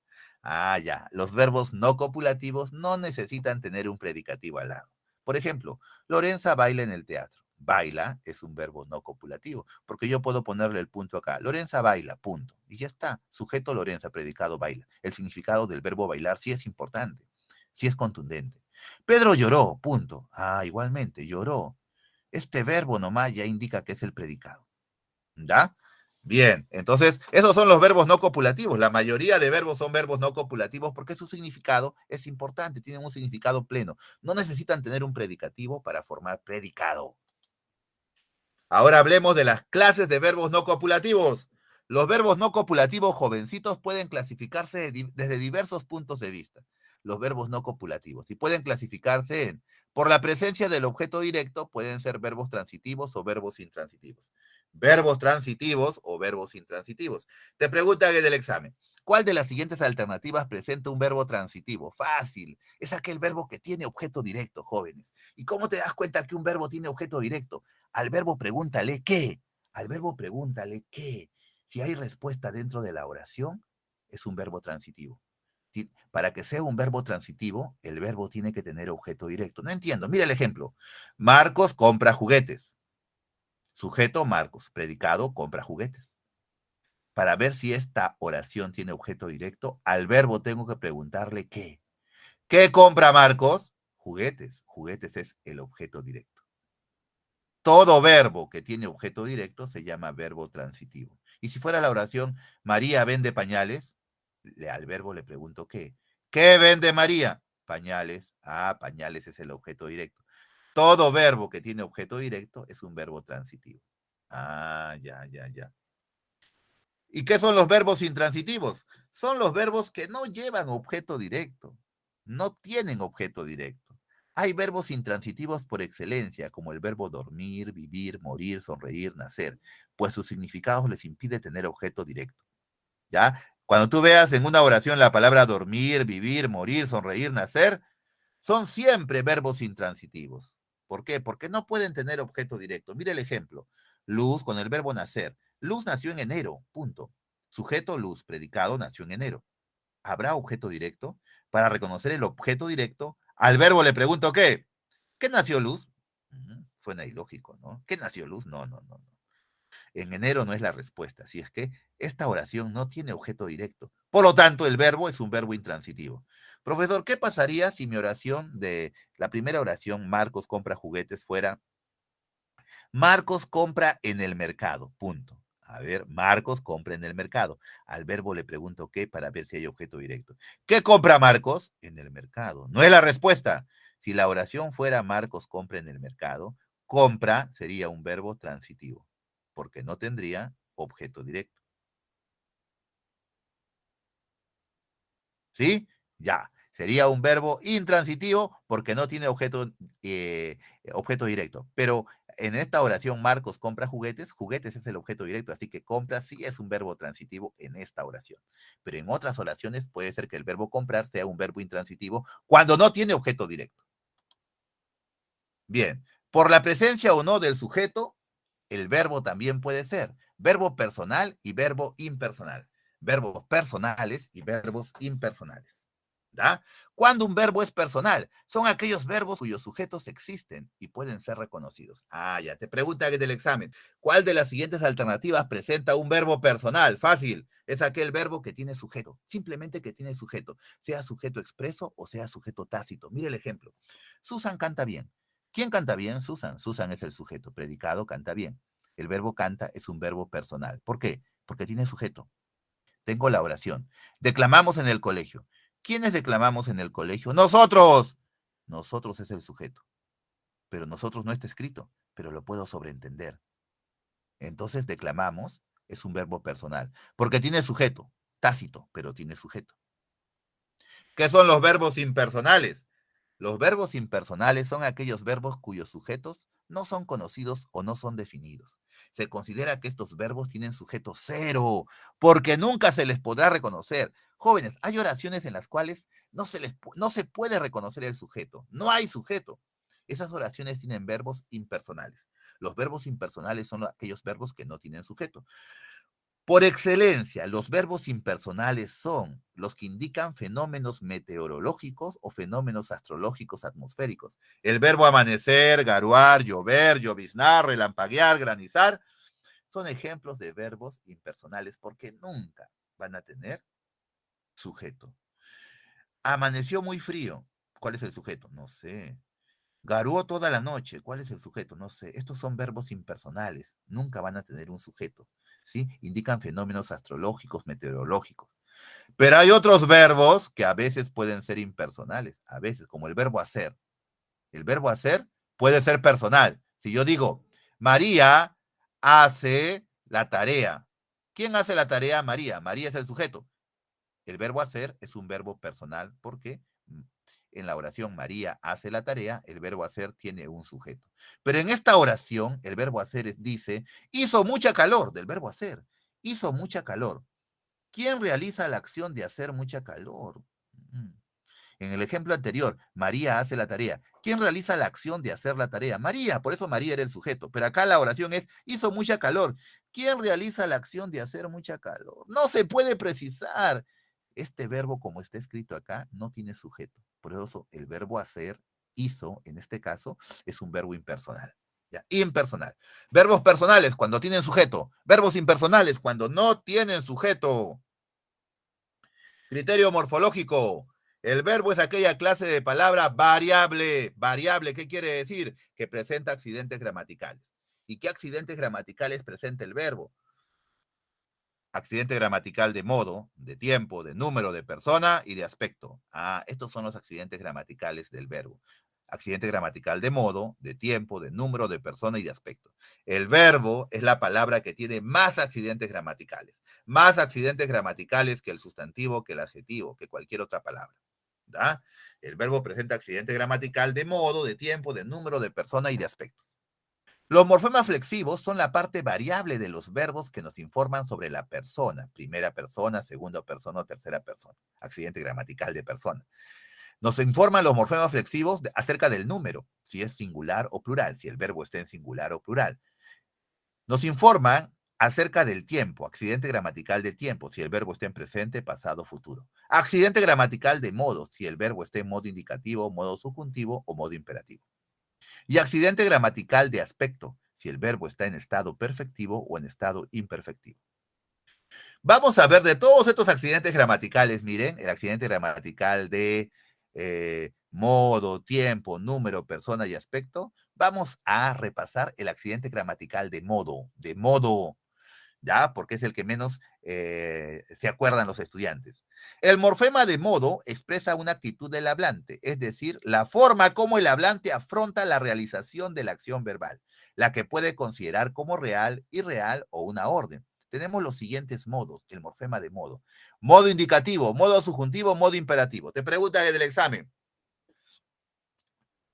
Ah, ya. Los verbos no copulativos no necesitan tener un predicativo al lado. Por ejemplo, Lorenza baila en el teatro. Baila es un verbo no copulativo, porque yo puedo ponerle el punto acá. Lorenza baila, punto. Y ya está. Sujeto Lorenza, predicado baila. El significado del verbo bailar sí es importante, sí es contundente. Pedro lloró, punto. Ah, igualmente, lloró. Este verbo nomás ya indica que es el predicado. ¿Ya? Bien, entonces, esos son los verbos no copulativos. La mayoría de verbos son verbos no copulativos porque su significado es importante, tienen un significado pleno. No necesitan tener un predicativo para formar predicado. Ahora hablemos de las clases de verbos no copulativos. Los verbos no copulativos jovencitos pueden clasificarse desde diversos puntos de vista. Los verbos no copulativos. Y pueden clasificarse por la presencia del objeto directo, pueden ser verbos transitivos o verbos intransitivos. Verbos transitivos o verbos intransitivos. Te preguntan en el examen, ¿cuál de las siguientes alternativas presenta un verbo transitivo? Fácil. Es aquel verbo que tiene objeto directo, jóvenes. ¿Y cómo te das cuenta que un verbo tiene objeto directo? Al verbo pregúntale qué. Al verbo pregúntale qué. Si hay respuesta dentro de la oración, es un verbo transitivo. Para que sea un verbo transitivo, el verbo tiene que tener objeto directo. No entiendo. Mira el ejemplo. Marcos compra juguetes. Sujeto Marcos. Predicado compra juguetes. Para ver si esta oración tiene objeto directo, al verbo tengo que preguntarle qué. ¿Qué compra Marcos? Juguetes. Juguetes es el objeto directo. Todo verbo que tiene objeto directo se llama verbo transitivo. Y si fuera la oración, María vende pañales, al verbo le pregunto ¿qué? ¿Qué vende María? Pañales. Ah, pañales es el objeto directo. Todo verbo que tiene objeto directo es un verbo transitivo. Ah, ya. ¿Y qué son los verbos intransitivos? Son los verbos que no llevan objeto directo, no tienen objeto directo. Hay verbos intransitivos por excelencia, como el verbo dormir, vivir, morir, sonreír, nacer, pues sus significados les impide tener objeto directo. ¿Ya? Cuando tú veas en una oración la palabra dormir, vivir, morir, sonreír, nacer, son siempre verbos intransitivos. ¿Por qué? Porque no pueden tener objeto directo. Mire el ejemplo. Luz con el verbo nacer. Luz nació en enero, punto. Sujeto luz, predicado nació en enero. ¿Habrá objeto directo? Para reconocer el objeto directo, al verbo le pregunto ¿qué? ¿Qué nació luz? Suena ilógico, ¿no? ¿Qué nació luz? No. En enero no es la respuesta, así es que esta oración no tiene objeto directo. Por lo tanto, el verbo es un verbo intransitivo. Profesor, ¿qué pasaría si mi oración de la primera oración, Marcos compra juguetes, fuera Marcos compra en el mercado, punto? A ver, Marcos compra en el mercado. Al verbo le pregunto qué para ver si hay objeto directo. ¿Qué compra Marcos? En el mercado. No es la respuesta. Si la oración fuera Marcos compra en el mercado, compra sería un verbo transitivo, porque no tendría objeto directo. ¿Sí? Ya. Sería un verbo intransitivo porque no tiene objeto directo. Pero en esta oración, Marcos compra juguetes, juguetes es el objeto directo, así que compra sí es un verbo transitivo en esta oración. Pero en otras oraciones puede ser que el verbo comprar sea un verbo intransitivo cuando no tiene objeto directo. Bien, por la presencia o no del sujeto, el verbo también puede ser verbo personal y verbo impersonal. Verbos personales y verbos impersonales. ¿Da? Cuando un verbo es personal, son aquellos verbos cuyos sujetos existen y pueden ser reconocidos. Ah, ya, te pregunta del examen, ¿cuál de las siguientes alternativas presenta un verbo personal? Fácil, es aquel verbo que tiene sujeto, simplemente que tiene sujeto, sea sujeto expreso o sea sujeto tácito. Mire el ejemplo. Susan canta bien. ¿Quién canta bien? Susan. Susan es el sujeto, predicado, canta bien. El verbo canta es un verbo personal. ¿Por qué? Porque tiene sujeto. Tengo la oración. Declamamos en el colegio. ¿Quiénes declamamos en el colegio? ¡Nosotros! Nosotros es el sujeto. Pero nosotros no está escrito, pero lo puedo sobreentender. Entonces declamamos es un verbo personal, porque tiene sujeto, tácito, pero tiene sujeto. ¿Qué son los verbos impersonales? Los verbos impersonales son aquellos verbos cuyos sujetos no son conocidos o no son definidos. Se considera que estos verbos tienen sujeto cero, porque nunca se les podrá reconocer. Jóvenes, hay oraciones en las cuales no se puede reconocer el sujeto. No hay sujeto. Esas oraciones tienen verbos impersonales. Los verbos impersonales son aquellos verbos que no tienen sujeto. Por excelencia, los verbos impersonales son los que indican fenómenos meteorológicos o fenómenos astrológicos atmosféricos. El verbo amanecer, garuar, llover, lloviznar, relampaguear, granizar, son ejemplos de verbos impersonales porque nunca van a tener sujeto. Amaneció muy frío. ¿Cuál es el sujeto? No sé. Garuó toda la noche. ¿Cuál es el sujeto? No sé. Estos son verbos impersonales. Nunca van a tener un sujeto. ¿Sí? Indican fenómenos astrológicos, meteorológicos. Pero hay otros verbos que a veces pueden ser impersonales. A veces, como el verbo hacer. El verbo hacer puede ser personal. Si yo digo, María hace la tarea. ¿Quién hace la tarea? María. María es el sujeto. El verbo hacer es un verbo personal porque en la oración María hace la tarea, el verbo hacer tiene un sujeto. Pero en esta oración, el verbo hacer dice, hizo mucha calor, del verbo hacer, hizo mucha calor. ¿Quién realiza la acción de hacer mucha calor? En el ejemplo anterior, María hace la tarea. ¿Quién realiza la acción de hacer la tarea? María, por eso María era el sujeto. Pero acá la oración es, hizo mucha calor. ¿Quién realiza la acción de hacer mucha calor? No se puede precisar. Este verbo, como está escrito acá, no tiene sujeto. Por eso el verbo hacer, hizo, en este caso, es un verbo impersonal. ¿Ya? Impersonal. Verbos personales cuando tienen sujeto. Verbos impersonales cuando no tienen sujeto. Criterio morfológico. El verbo es aquella clase de palabra variable. Variable, ¿qué quiere decir? Que presenta accidentes gramaticales. ¿Y qué accidentes gramaticales presenta el verbo? Accidente gramatical de modo, de tiempo, de número, de persona y de aspecto. Estos son los accidentes gramaticales del verbo. Accidente gramatical de modo, de tiempo, de número, de persona y de aspecto. El verbo es la palabra que tiene más accidentes gramaticales. Más accidentes gramaticales que el sustantivo, que el adjetivo, que cualquier otra palabra. ¿Da? El verbo presenta accidente gramatical de modo, de tiempo, de número, de persona y de aspecto. Los morfemas flexivos son la parte variable de los verbos que nos informan sobre la persona, primera persona, segunda persona o tercera persona, accidente gramatical de persona. Nos informan los morfemas flexivos acerca del número, si es singular o plural, si el verbo está en singular o plural. Nos informan acerca del tiempo, accidente gramatical de tiempo, si el verbo está en presente, pasado, futuro. Accidente gramatical de modo, si el verbo está en modo indicativo, modo subjuntivo o modo imperativo. Y accidente gramatical de aspecto, si el verbo está en estado perfectivo o en estado imperfectivo. Vamos a ver de todos estos accidentes gramaticales, miren, el accidente gramatical de modo, tiempo, número, persona y aspecto. Vamos a repasar el accidente gramatical de modo, ¿ya? Porque es el que menos se acuerdan los estudiantes. El morfema de modo expresa una actitud del hablante, es decir, la forma como el hablante afronta la realización de la acción verbal, la que puede considerar como real, irreal o una orden. Tenemos los siguientes modos, el morfema de modo. Modo indicativo, modo subjuntivo, modo imperativo. Te pregunta desde el examen.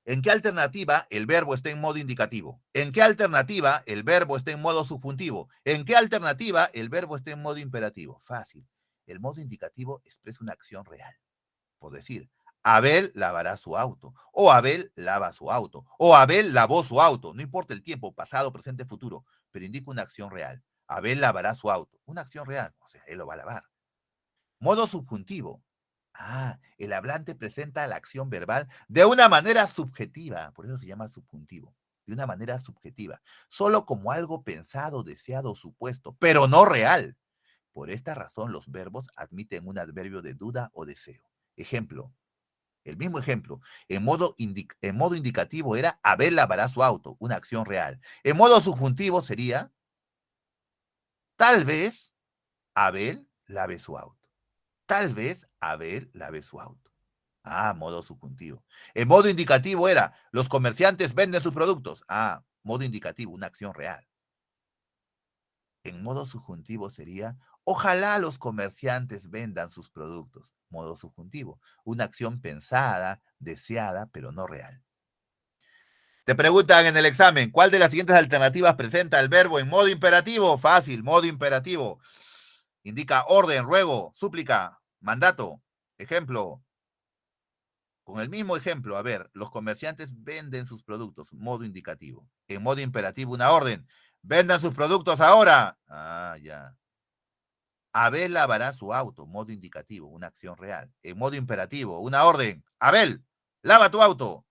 ¿En qué alternativa el verbo está en modo indicativo? ¿En qué alternativa el verbo está en modo subjuntivo? ¿En qué alternativa el verbo está en modo imperativo? Fácil. El modo indicativo expresa una acción real. Por decir, Abel lavará su auto, o Abel lava su auto, o Abel lavó su auto. No importa el tiempo, pasado, presente, futuro, pero indica una acción real. Abel lavará su auto. Una acción real. O sea, él lo va a lavar. Modo subjuntivo. El hablante presenta la acción verbal de una manera subjetiva, por eso se llama subjuntivo, de una manera subjetiva, solo como algo pensado, deseado, supuesto, pero no real. Por esta razón, los verbos admiten un adverbio de duda o deseo. Ejemplo, el mismo ejemplo, en modo indicativo era Abel lavará su auto, una acción real. En modo subjuntivo sería, tal vez Abel lave su auto. Tal vez Abel lave su auto. Modo subjuntivo. En modo indicativo era, los comerciantes venden sus productos. Modo indicativo, una acción real. En modo subjuntivo sería, ojalá los comerciantes vendan sus productos. Modo subjuntivo, una acción pensada, deseada, pero no real. Te preguntan en el examen, ¿cuál de las siguientes alternativas presenta el verbo en modo imperativo? Fácil, modo imperativo. Indica orden, ruego, súplica, mandato. Ejemplo, con el mismo ejemplo, a ver, los comerciantes venden sus productos, modo indicativo. En modo imperativo, una orden. Vendan sus productos ahora. Ya. Abel lavará su auto, modo indicativo, una acción real. En modo imperativo, una orden. Abel, lava tu auto.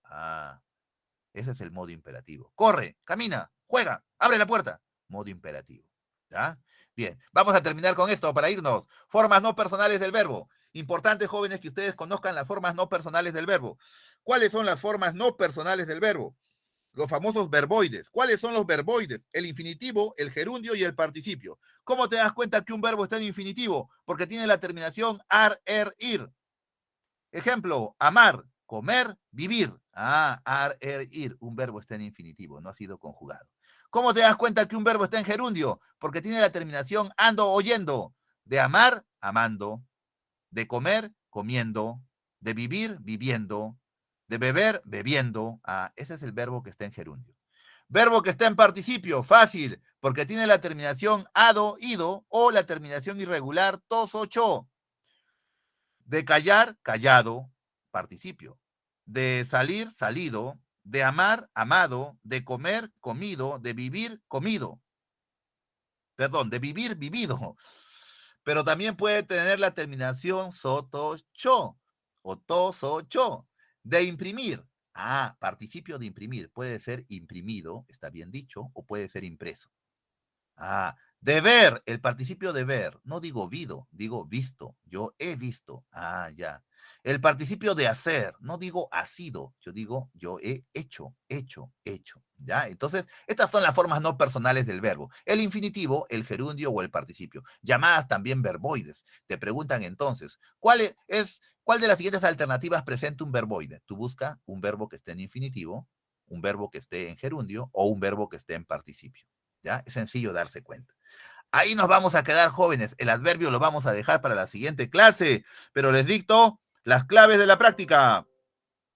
Ese es el modo imperativo. Corre, camina, juega, abre la puerta. Modo imperativo. ¿Ya? Bien, vamos a terminar con esto para irnos. Formas no personales del verbo. Importante, jóvenes, que ustedes conozcan las formas no personales del verbo. ¿Cuáles son las formas no personales del verbo? Los famosos verboides. ¿Cuáles son los verboides? El infinitivo, el gerundio y el participio. ¿Cómo te das cuenta que un verbo está en infinitivo? Porque tiene la terminación ar, er, ir. Ejemplo, amar, comer, vivir. Ar, er, ir. Un verbo está en infinitivo, no ha sido conjugado. ¿Cómo te das cuenta que un verbo está en gerundio? Porque tiene la terminación ando, oyendo. De amar, amando. De comer, comiendo. De vivir, viviendo. De beber, bebiendo. Ese es el verbo que está en gerundio. Verbo que está en participio, fácil, porque tiene la terminación ado, ido, o la terminación irregular tos o cho. De callar, callado, participio. De salir, salido. De amar, amado. De comer, comido. De vivir, comido. Perdón, de vivir, vivido. Pero también puede tener la terminación soto, cho o to, so, cho. De imprimir. Participio de imprimir. Puede ser imprimido, está bien dicho, o puede ser impreso. Ah, de ver, el participio de ver. No digo vido, digo visto. Yo he visto. Ah, ya. El participio de hacer. No digo ha sido. Yo digo yo he hecho, hecho, hecho. ¿Ya? Entonces, estas son las formas no personales del verbo. El infinitivo, el gerundio o el participio. Llamadas también verboides. Te preguntan entonces, ¿cuál de las siguientes alternativas presenta un verboide? Tú busca un verbo que esté en infinitivo, un verbo que esté en gerundio o un verbo que esté en participio. ¿Ya? Es sencillo darse cuenta. Ahí nos vamos a quedar, jóvenes. El adverbio lo vamos a dejar para la siguiente clase, pero les dicto las claves de la práctica.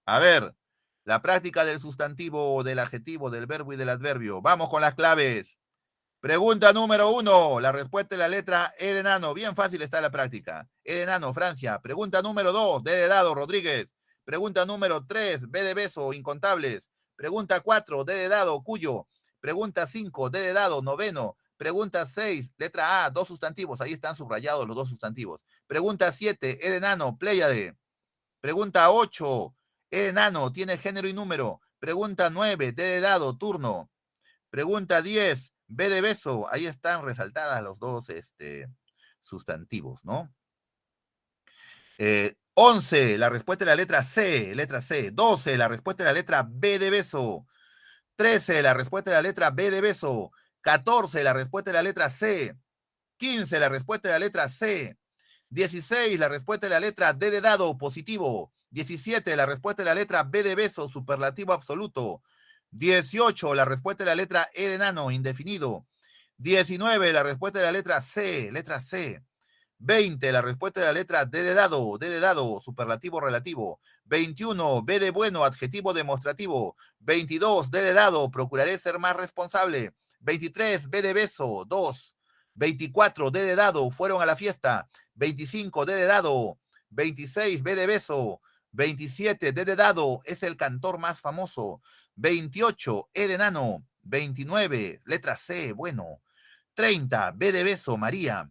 A ver, la práctica del sustantivo, del adjetivo, del verbo y del adverbio. Vamos con las claves. Pregunta número 1. La respuesta es la letra E de enano. Bien fácil está la práctica. E de enano, Francia. Pregunta número 2. D de dado, Rodríguez. Pregunta número 3. B de beso, incontables. Pregunta 4. D de dado, Cuyo. Pregunta 5. D de dado, noveno. Pregunta 6. Letra A, dos sustantivos. Ahí están subrayados los dos sustantivos. Pregunta 7. E de enano, Pléyade. Pregunta 8. E de enano, tiene género y número. Pregunta 9. D de dado, turno. Pregunta 10, B de beso, ahí están resaltadas los dos sustantivos, ¿no? 11, la respuesta es la letra C. 12, la respuesta es la letra B de beso. 13, la respuesta es la letra B de beso. 14, la respuesta es la letra C. 15, la respuesta es la letra C. 16, la respuesta es la letra D de dado, positivo. 17, la respuesta es la letra B de beso, superlativo absoluto. 18, la respuesta es la letra E de enano, indefinido. 19, la respuesta es la letra C, letra C. 20, la respuesta es la letra D de dado, superlativo relativo. 21, B de bueno, adjetivo demostrativo. 22, D de dado, procuraré ser más responsable. 23, B de beso, 2. 24, D de dado, fueron a la fiesta. 25, D de dado. 26, B de beso. 27, D de dado, es el cantor más famoso. 28, E de nano. 29, letra C, bueno. 30, B de beso, María.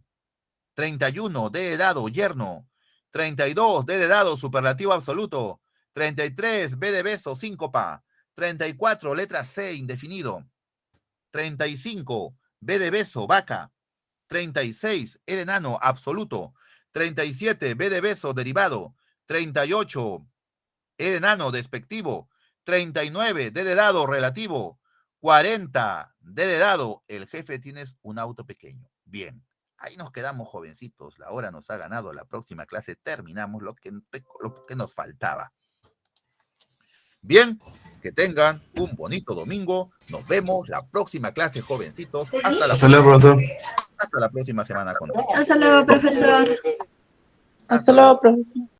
31, D de dado, yerno. 32, D de dado, superlativo absoluto. 33, B de beso, síncopa. 34, letra C, indefinido. 35, B de beso, vaca. 36, E de enano, absoluto. 37, B de beso, derivado. 38, E de enano, despectivo. 39, D de dado, relativo. 40, D de dado, el jefe tienes un auto pequeño. Bien, ahí nos quedamos, jovencitos. La hora nos ha ganado. La próxima clase terminamos lo que nos faltaba. Bien, que tengan un bonito domingo. Nos vemos la próxima clase, jovencitos. Hasta luego, profesor. Hasta la próxima semana. Hasta luego, profesor. Hasta luego, profesor.